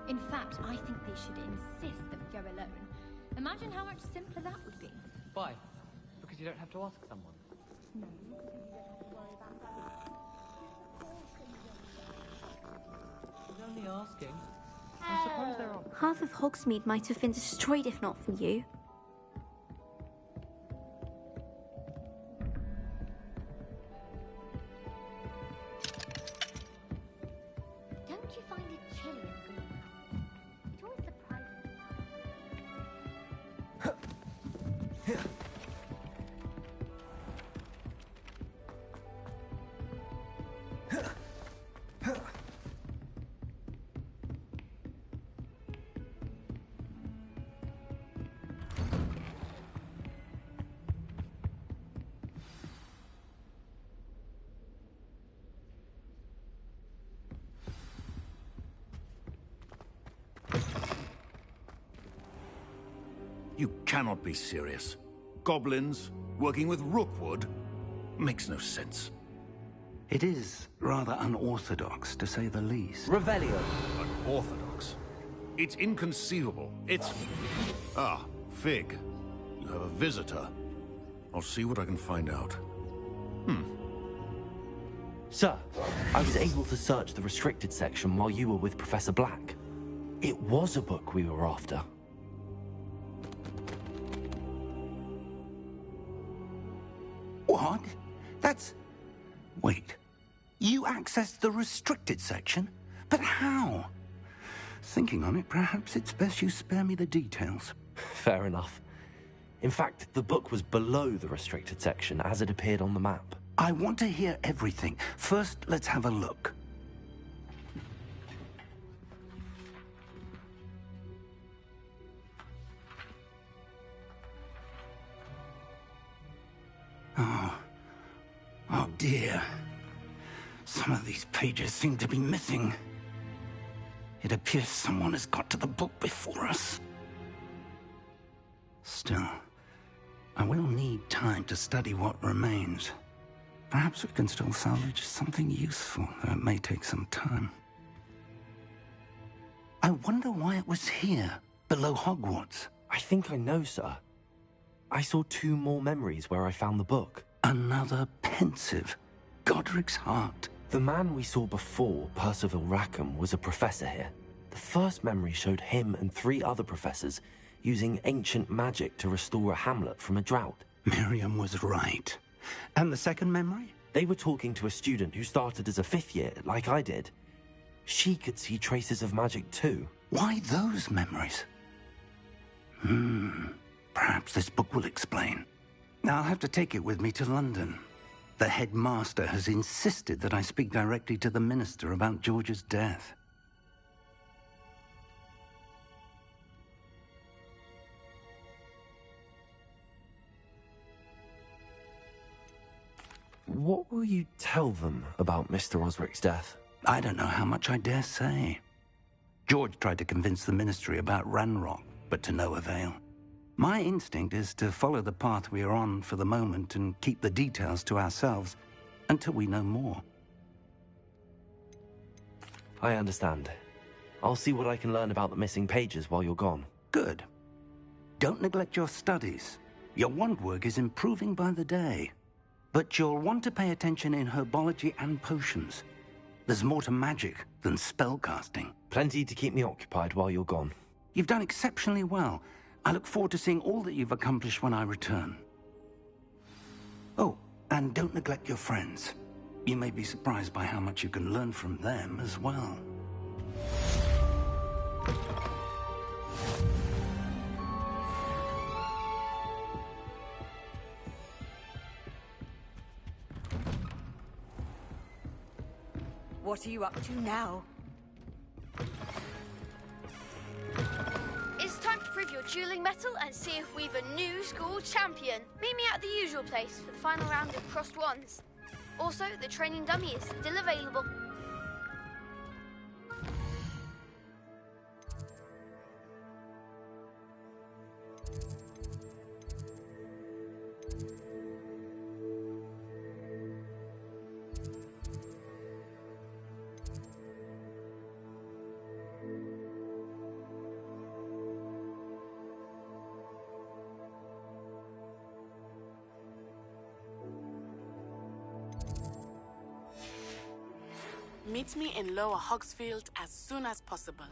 In fact, I think they should insist that we go alone. Imagine how much simpler that would be. Why? Because you don't have to ask someone. No. I was only asking. I suppose there are... Half of Hogsmeade might have been destroyed if not for you. Don't you find it chilly in Greenhouse? It always surprises me. cannot be serious. Goblins working with Rookwood makes no sense. It is rather unorthodox, to say the least. Revelio. Unorthodox? It's inconceivable. It's... Ah, Fig. You have a visitor. I'll see what I can find out. Sir, I was able to search the restricted section while you were with Professor Black. It was a book we were after. What? That's... Wait. You accessed the restricted section? But how? Thinking on it, perhaps it's best you spare me the details. Fair enough. In fact, the book was below the restricted section as it appeared on the map. I want to hear everything. First, let's have a look. Oh dear. Some of these pages seem to be missing. It appears someone has got to the book before us. Still, I will need time to study what remains. Perhaps we can still salvage something useful, though it may take some time. I wonder why it was here, below Hogwarts. I think I know, sir. I saw 2 more memories where I found the book. Another pensive. Godric's heart. The man we saw before, Percival Rackham, was a professor here. The first memory showed him and 3 other professors using ancient magic to restore a hamlet from a drought. Miriam was right. And the second memory? They were talking to a student who started as a 5th year, like I did. She could see traces of magic too. Why those memories? Perhaps this book will explain. I'll have to take it with me to London. The headmaster has insisted that I speak directly to the minister about George's death. What will you tell them about Mr. Osric's death? I don't know how much I dare say. George tried to convince the ministry about Ranrock, but to no avail. My instinct is to follow the path we are on for the moment and keep the details to ourselves until we know more. I understand. I'll see what I can learn about the missing pages while you're gone. Good. Don't neglect your studies. Your wand work is improving by the day. But you'll want to pay attention in herbology and potions. There's more to magic than spellcasting. Plenty to keep me occupied while you're gone. You've done exceptionally well. I look forward to seeing all that you've accomplished when I return. Oh, and don't neglect your friends. You may be surprised by how much you can learn from them as well. What are you up to now? It's time to prove your dueling mettle and see if we've a new school champion. Meet me at the usual place for the final round of crossed wands. Also, the training dummy is still available. Meet me in Lower Hogsfield as soon as possible.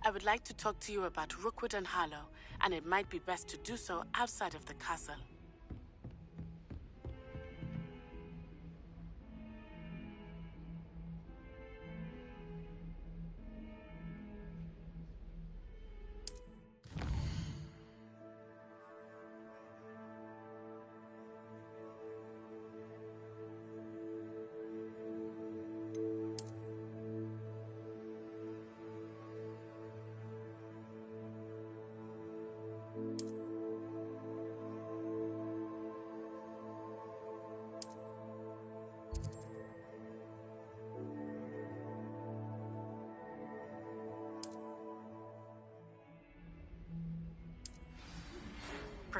I would like to talk to you about Rookwood and Harlow, and it might be best to do so outside of the castle.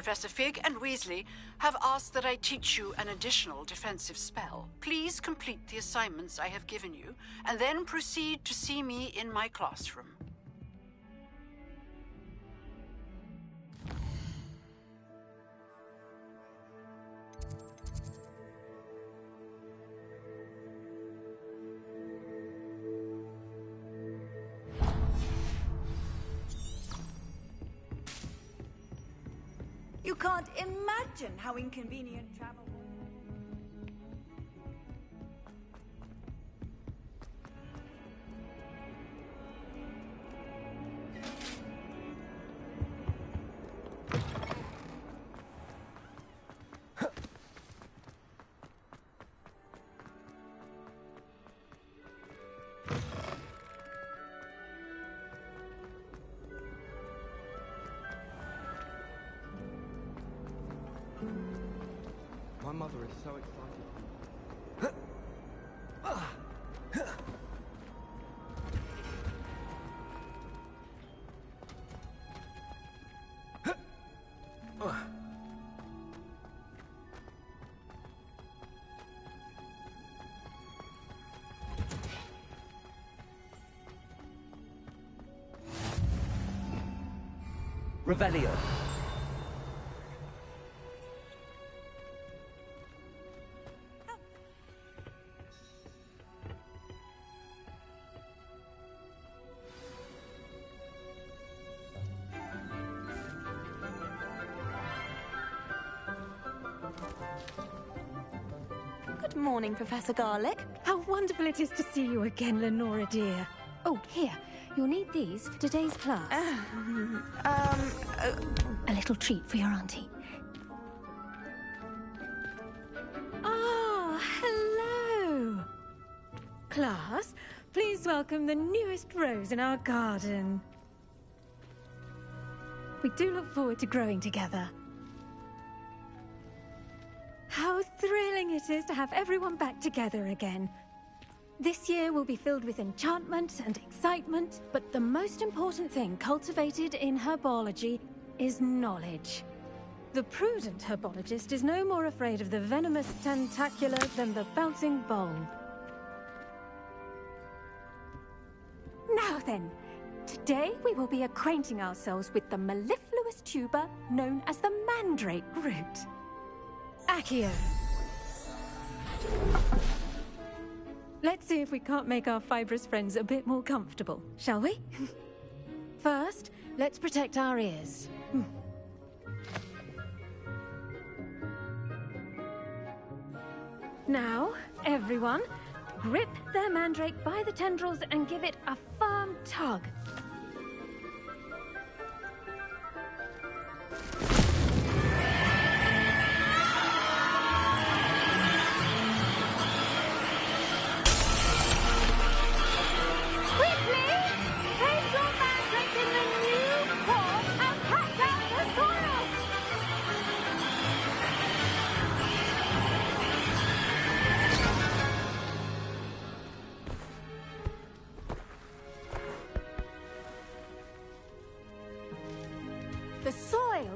Professor Fig and Weasley have asked that I teach you an additional defensive spell. Please complete the assignments I have given you, and then proceed to see me in my classroom. You can't imagine how inconvenient travel was. My mother is so excited. Revelio. Good morning, Professor Garlick. How wonderful it is to see you again, Lenora dear. Oh, here. You'll need these for today's class. A little treat for your auntie. Ah, hello. Class, please welcome the newest rose in our garden. We do look forward to growing together. How thrilling it is to have everyone back together again. This year will be filled with enchantment and excitement, but the most important thing cultivated in herbology is knowledge. The prudent herbologist is no more afraid of the venomous tentacula than the bouncing bulb. Now then, today we will be acquainting ourselves with the mellifluous tuber known as the mandrake root. Accio. Let's see if we can't make our fibrous friends a bit more comfortable, shall we? First, let's protect our ears. Now, everyone, grip their mandrake by the tendrils and give it a firm tug.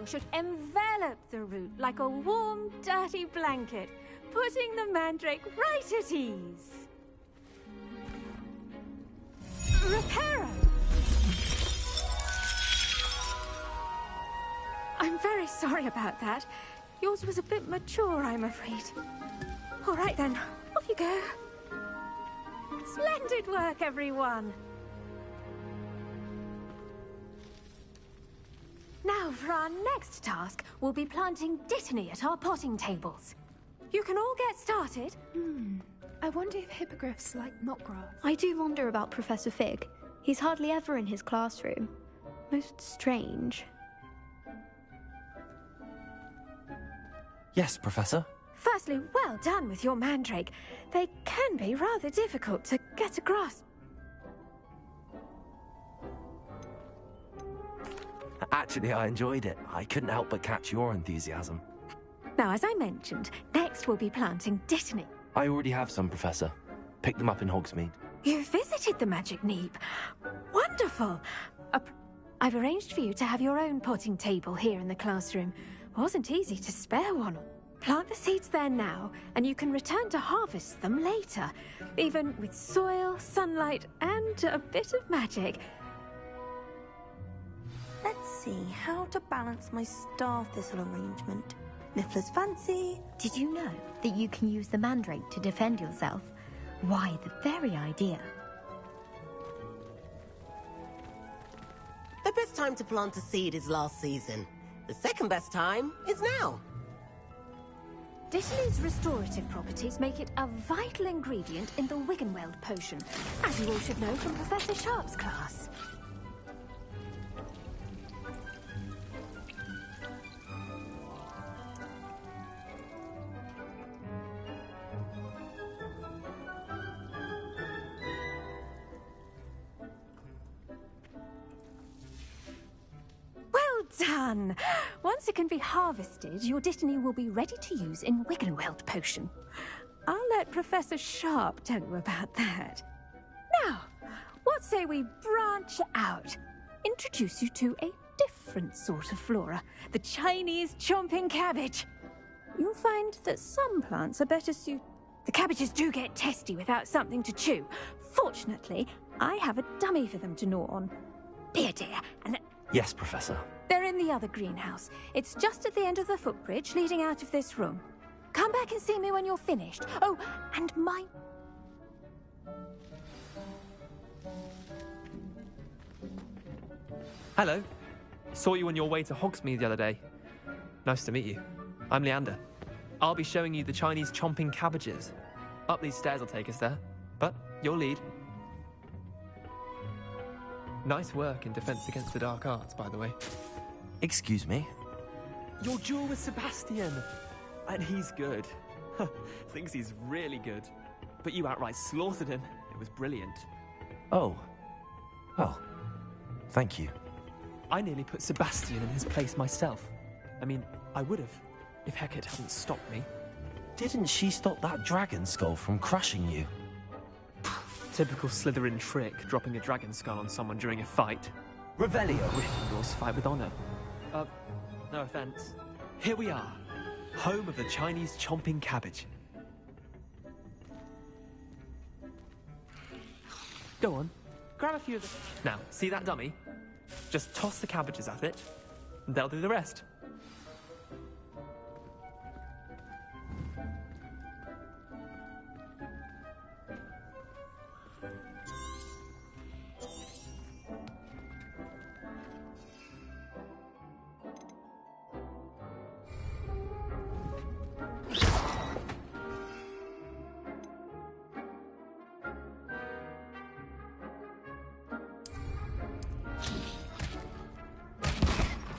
Should envelop the root like a warm, dirty blanket, putting the mandrake right at ease. Reparo! I'm very sorry about that. Yours was a bit mature, I'm afraid. All right then, off you go. Splendid work, everyone. Now, for our next task, we'll be planting dittany at our potting tables. You can all get started. I wonder if hippogriffs like knotgrass. I do wonder about Professor Fig. He's hardly ever in his classroom. Most strange. Yes, Professor. Firstly, well done with your mandrake. They can be rather difficult to get a grasp. Actually, I enjoyed it. I couldn't help but catch your enthusiasm. Now, as I mentioned, next we'll be planting dittany. I already have some, Professor. Picked them up in Hogsmeade. You visited the Magic Neep. Wonderful! I've arranged for you to have your own potting table here in the classroom, Wasn't easy to spare one. Plant the seeds there now, and you can return to harvest them later. Even with soil, sunlight, and a bit of magic. Let's see how to balance my star thistle arrangement. Niffler's fancy. Did you know that you can use the mandrake to defend yourself? Why, the very idea. The best time to plant a seed is last season. The second best time is now. Dittany's restorative properties make it a vital ingredient in the Wiggenweld potion, as you all should know from Professor Sharp's class. Done! Once it can be harvested, your Dittany will be ready to use in Wiggenweld potion. I'll let Professor Sharp tell you about that. Now, what say we branch out? Introduce you to a different sort of flora, the Chinese chomping cabbage. You'll find that some plants are better suited. The cabbages do get testy without something to chew. Fortunately, I have a dummy for them to gnaw on. Dear, and... Yes, Professor. They're in the other greenhouse. It's just at the end of the footbridge leading out of this room. Come back and see me when you're finished. Oh, and Hello. Saw you on your way to Hogsmeade the other day. Nice to meet you. I'm Leander. I'll be showing you the Chinese chomping cabbages. Up these stairs will take us there, but you'll lead. Nice work in Defense Against the Dark Arts, by the way. Excuse me? Your duel with Sebastian! And he's good. Thinks he's really good. But you outright slaughtered him. It was brilliant. Oh. Well, thank you. I nearly put Sebastian in his place myself. I mean, I would have, if Hecate hadn't stopped me. Didn't she stop that dragon skull from crushing you? Typical Slytherin trick, dropping a dragon skull on someone during a fight. Revelio! Gryffindors fight with honor. No offense. Here we are, home of the Chinese chomping cabbage. Go on, grab a few of them. Now, see that dummy? Just toss the cabbages at it, and they'll do the rest.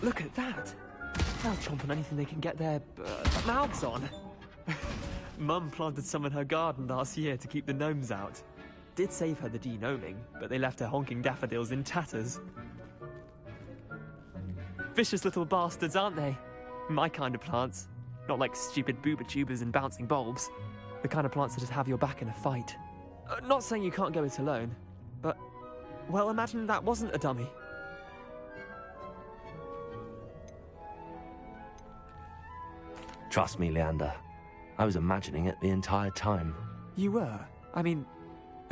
Look at that! They'll chomp on anything they can get their mouths on. Mum planted some in her garden last year to keep the gnomes out. Did save her the de-gnoming, but they left her honking daffodils in tatters. Vicious little bastards, aren't they? My kind of plants. Not like stupid booba tubers and bouncing bulbs. The kind of plants that'd have your back in a fight. Not saying you can't go it alone, but... well, imagine that wasn't a dummy. Trust me, Leander. I was imagining it the entire time. You were? I mean,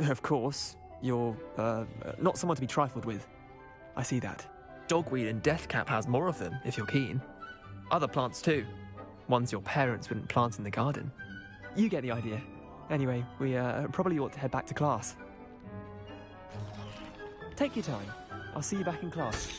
of course, you're, not someone to be trifled with. I see that. Dogweed and deathcap has more of them, if you're keen. Other plants too. Ones your parents wouldn't plant in the garden. You get the idea. Anyway, we, probably ought to head back to class. Take your time. I'll see you back in class.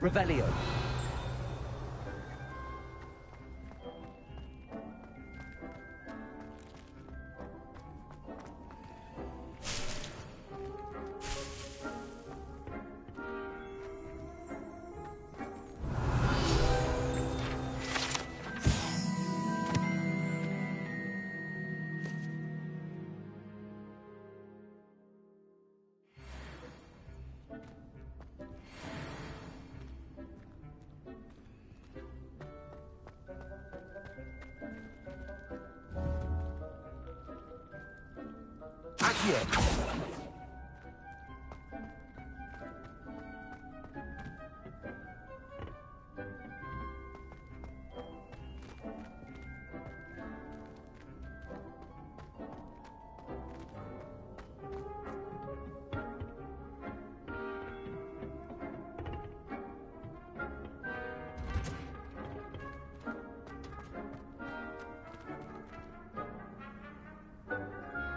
Revelio.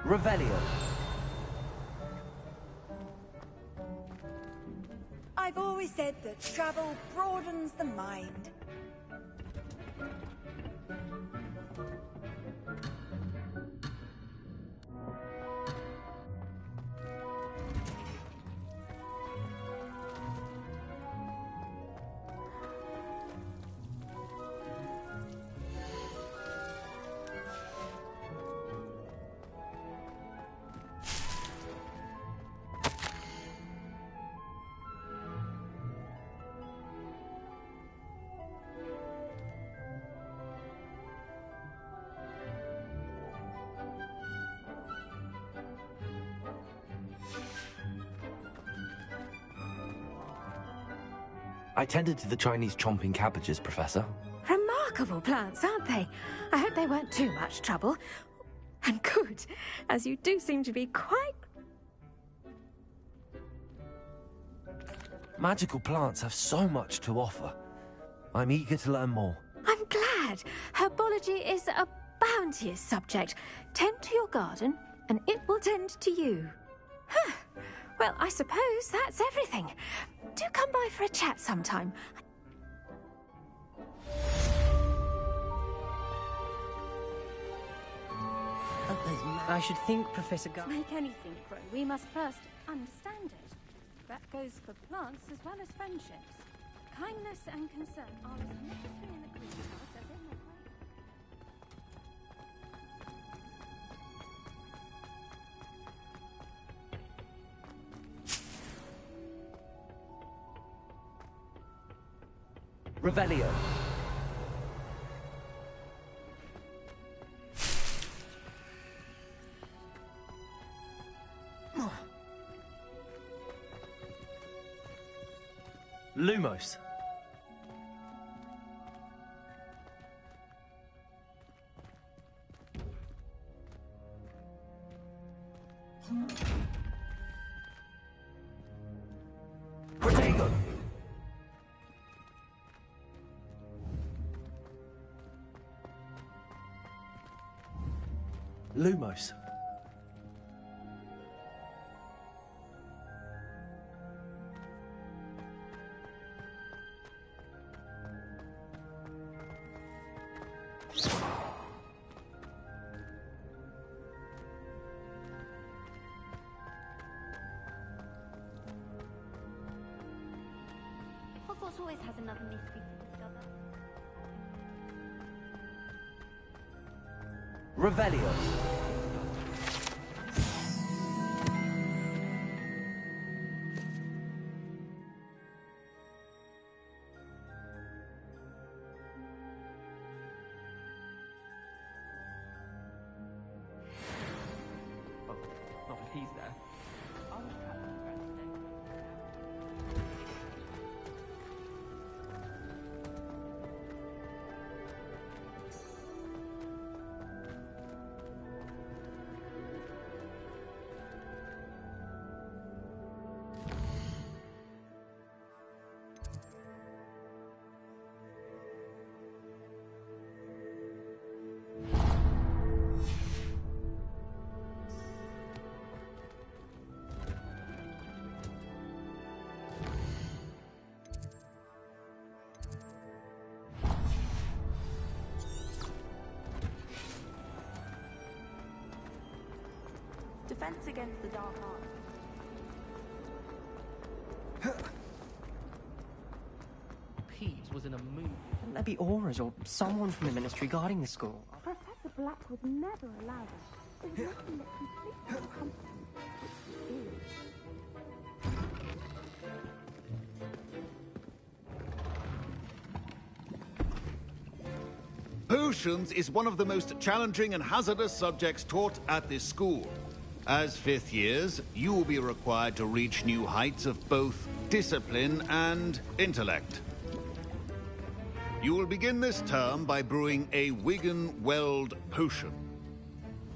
Revelio. I've always said that travel broadens the mind. I tended to the Chinese chomping cabbages, Professor. Remarkable plants, aren't they? I hope they weren't too much trouble. And good, as you do seem to be quite... Magical plants have so much to offer. I'm eager to learn more. I'm glad. Herbology is a bounteous subject. Tend to your garden, and it will tend to you. Huh. Well, I suppose that's everything. Do come by for a chat sometime. I should think, Professor To make anything grow, we must first understand it. That goes for plants as well as friendships. Kindness and concern are as necessary in a greenhouse as in the Revelio. Lumos. Protego. Lumos. Hogwarts always has another mystery to discover. Revelio. Oh, not if he's there. I'll just try to grab his name. Defense against the dark arts. Peeves was in a mood. Wouldn't there be auras or someone from the ministry guarding the school? Professor Black would never allow that. It was nothing that completely encompassed Potions is one of the most challenging and hazardous subjects taught at this school. As fifth years, you will be required to reach new heights of both discipline and intellect. You will begin this term by brewing a Wigan-Weld potion.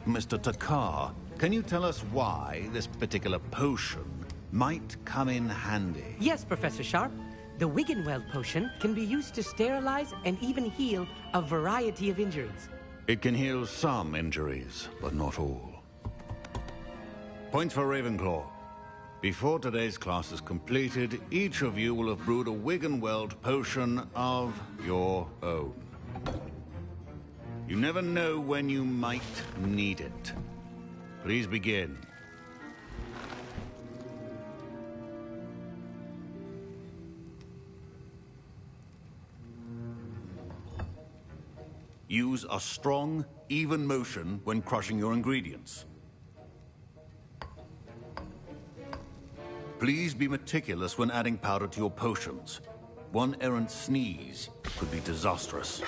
Mr. Takar, can you tell us why this particular potion might come in handy? Yes, Professor Sharp. The Wigan-Weld potion can be used to sterilize and even heal a variety of injuries. It can heal some injuries, but not all. Points for Ravenclaw. Before today's class is completed, each of you will have brewed a Wigan-Weld potion of your own. You never know when you might need it. Please begin. Use a strong, even motion when crushing your ingredients. Please be meticulous when adding powder to your potions. One errant sneeze could be disastrous.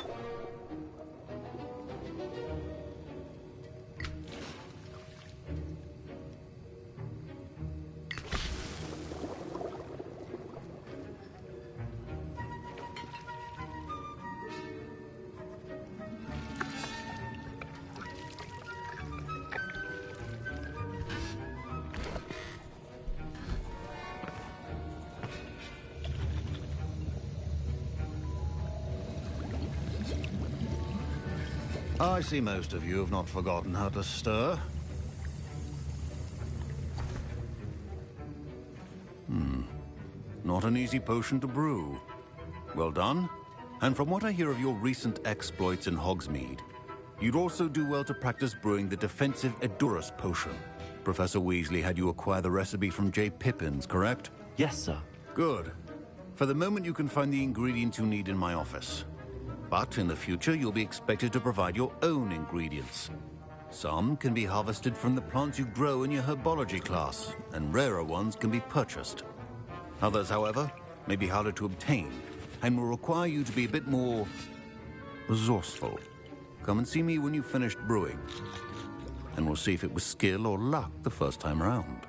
I see most of you have not forgotten how to stir. Not an easy potion to brew. Well done. And from what I hear of your recent exploits in Hogsmeade, you'd also do well to practice brewing the defensive Edurus potion. Professor Weasley had you acquire the recipe from J. Pippins, correct? Yes, sir. Good. For the moment, you can find the ingredients you need in my office. But in the future, you'll be expected to provide your own ingredients. Some can be harvested from the plants you grow in your herbology class, and rarer ones can be purchased. Others, however, may be harder to obtain, and will require you to be a bit more resourceful. Come and see me when you've finished brewing, and we'll see if it was skill or luck the first time around.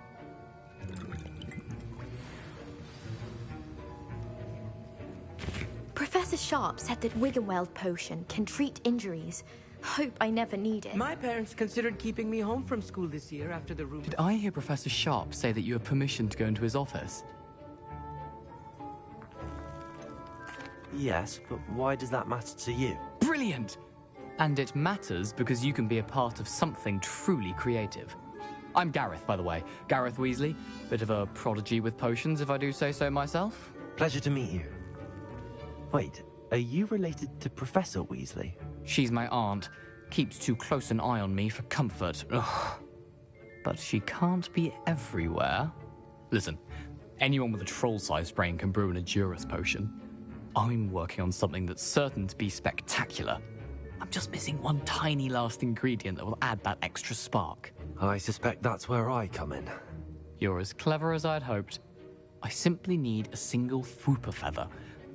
Professor Sharp said that Wigan-Weld potion can treat injuries. Hope I never need it. My parents considered keeping me home from school this year after the rumor. Did I hear Professor Sharp say that you have permission to go into his office? Yes, but why does that matter to you? Brilliant! And it matters because you can be a part of something truly creative. I'm Gareth, by the way. Gareth Weasley. Bit of a prodigy with potions, if I do say so myself. Pleasure to meet you. Wait, are you related to Professor Weasley? She's my aunt. Keeps too close an eye on me for comfort. Ugh. But she can't be everywhere. Listen, anyone with a troll-sized brain can brew an Edurus potion. I'm working on something that's certain to be spectacular. I'm just missing one tiny last ingredient that will add that extra spark. I suspect that's where I come in. You're as clever as I'd hoped. I simply need a single Fwooper feather.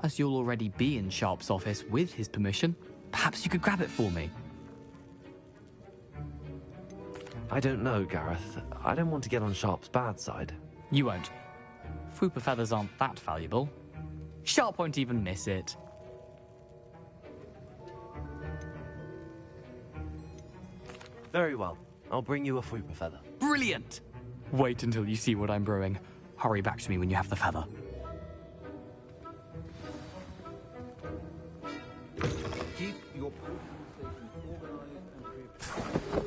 As you'll already be in Sharp's office with his permission, perhaps you could grab it for me. I don't know, Gareth. I don't want to get on Sharp's bad side. You won't. Fwooper feathers aren't that valuable. Sharp won't even miss it. Very well. I'll bring you a Fwooper feather. Brilliant! Wait until you see what I'm brewing. Hurry back to me when you have the feather. Keep your potion stations organized and prepared.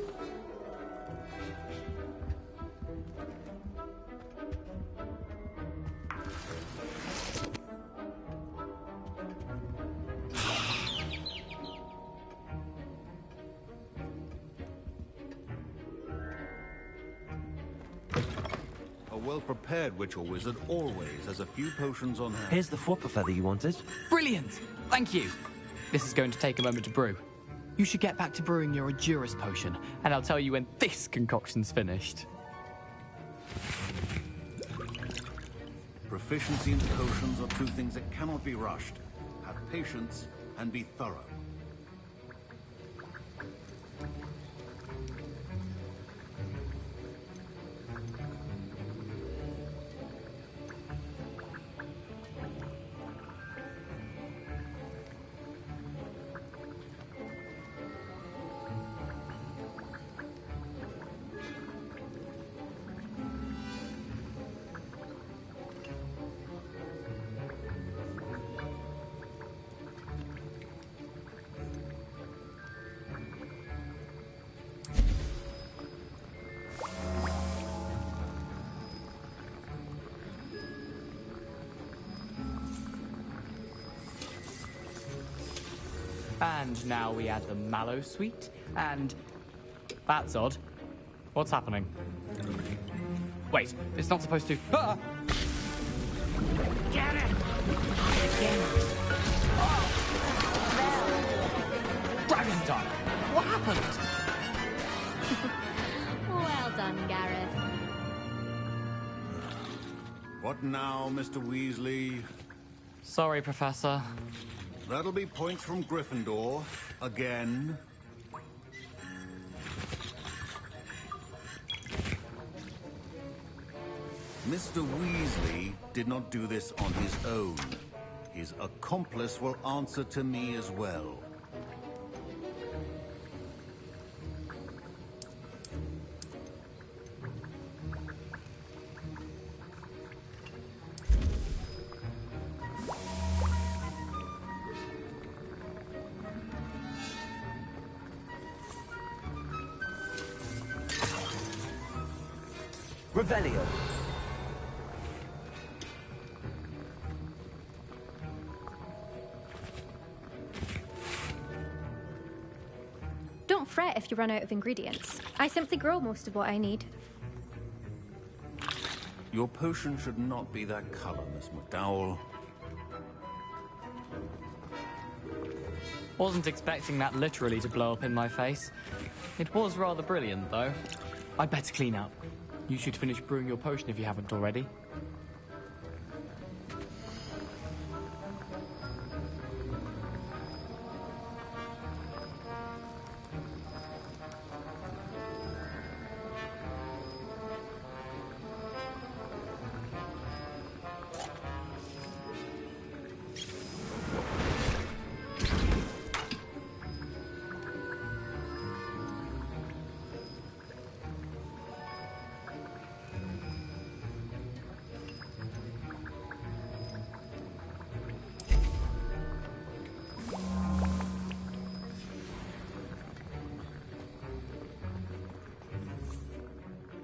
A well-prepared witch or wizard always has a few potions on hand. Here's the Fwooper feather you wanted. Brilliant! Thank you. This is going to take a moment to brew. You should get back to brewing your Edurus potion, and I'll tell you when this concoction's finished. Proficiency in potions are two things that cannot be rushed. Have patience and be thorough. And now we add the mallow sweet, and... That's odd. What's happening? Wait, it's not supposed to... Ah! Get it! Dragon Dog! What happened? Well done, Gareth. What now, Mr. Weasley? Sorry, Professor. That'll be points from Gryffindor. Again. Mr. Weasley did not do this on his own. His accomplice will answer to me as well. Revelio. Don't fret if you run out of ingredients. I simply grow most of what I need. Your potion should not be that color, Miss McDowell. Wasn't expecting that literally to blow up in my face. It was rather brilliant, though. I'd better clean up. You should finish brewing your potion if you haven't already.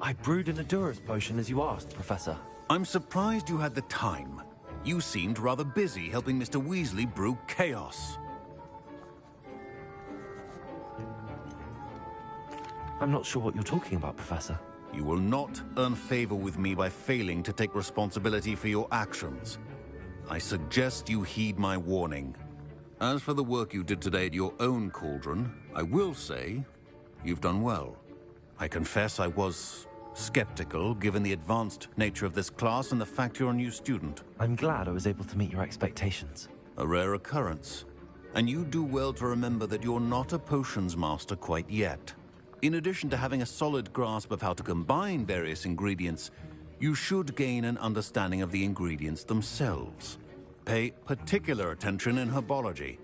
I brewed an Adura's potion as you asked, Professor. I'm surprised you had the time. You seemed rather busy helping Mr. Weasley brew chaos. I'm not sure what you're talking about, Professor. You will not earn favor with me by failing to take responsibility for your actions. I suggest you heed my warning. As for the work you did today at your own cauldron, I will say you've done well. I confess I was skeptical, given the advanced nature of this class and the fact you're a new student. I'm glad I was able to meet your expectations. A rare occurrence. And you do well to remember that you're not a potions master quite yet. In addition to having a solid grasp of how to combine various ingredients, you should gain an understanding of the ingredients themselves. Pay particular attention in herbology.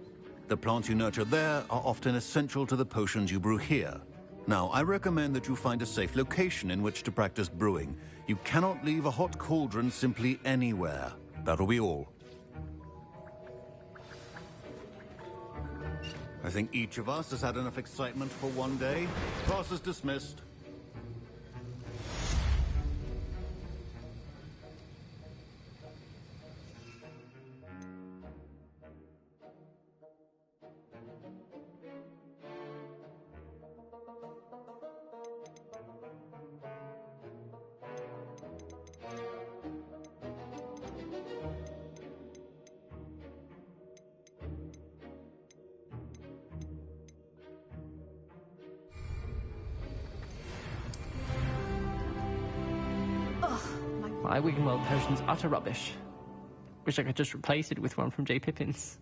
The plants you nurture there are often essential to the potions you brew here. Now, I recommend that you find a safe location in which to practice brewing. You cannot leave a hot cauldron simply anywhere. That'll be all. I think each of us has had enough excitement for one day. Class is dismissed. My Wiggenweld potion's utter rubbish. Wish I could just replace it with one from J. Pippin's.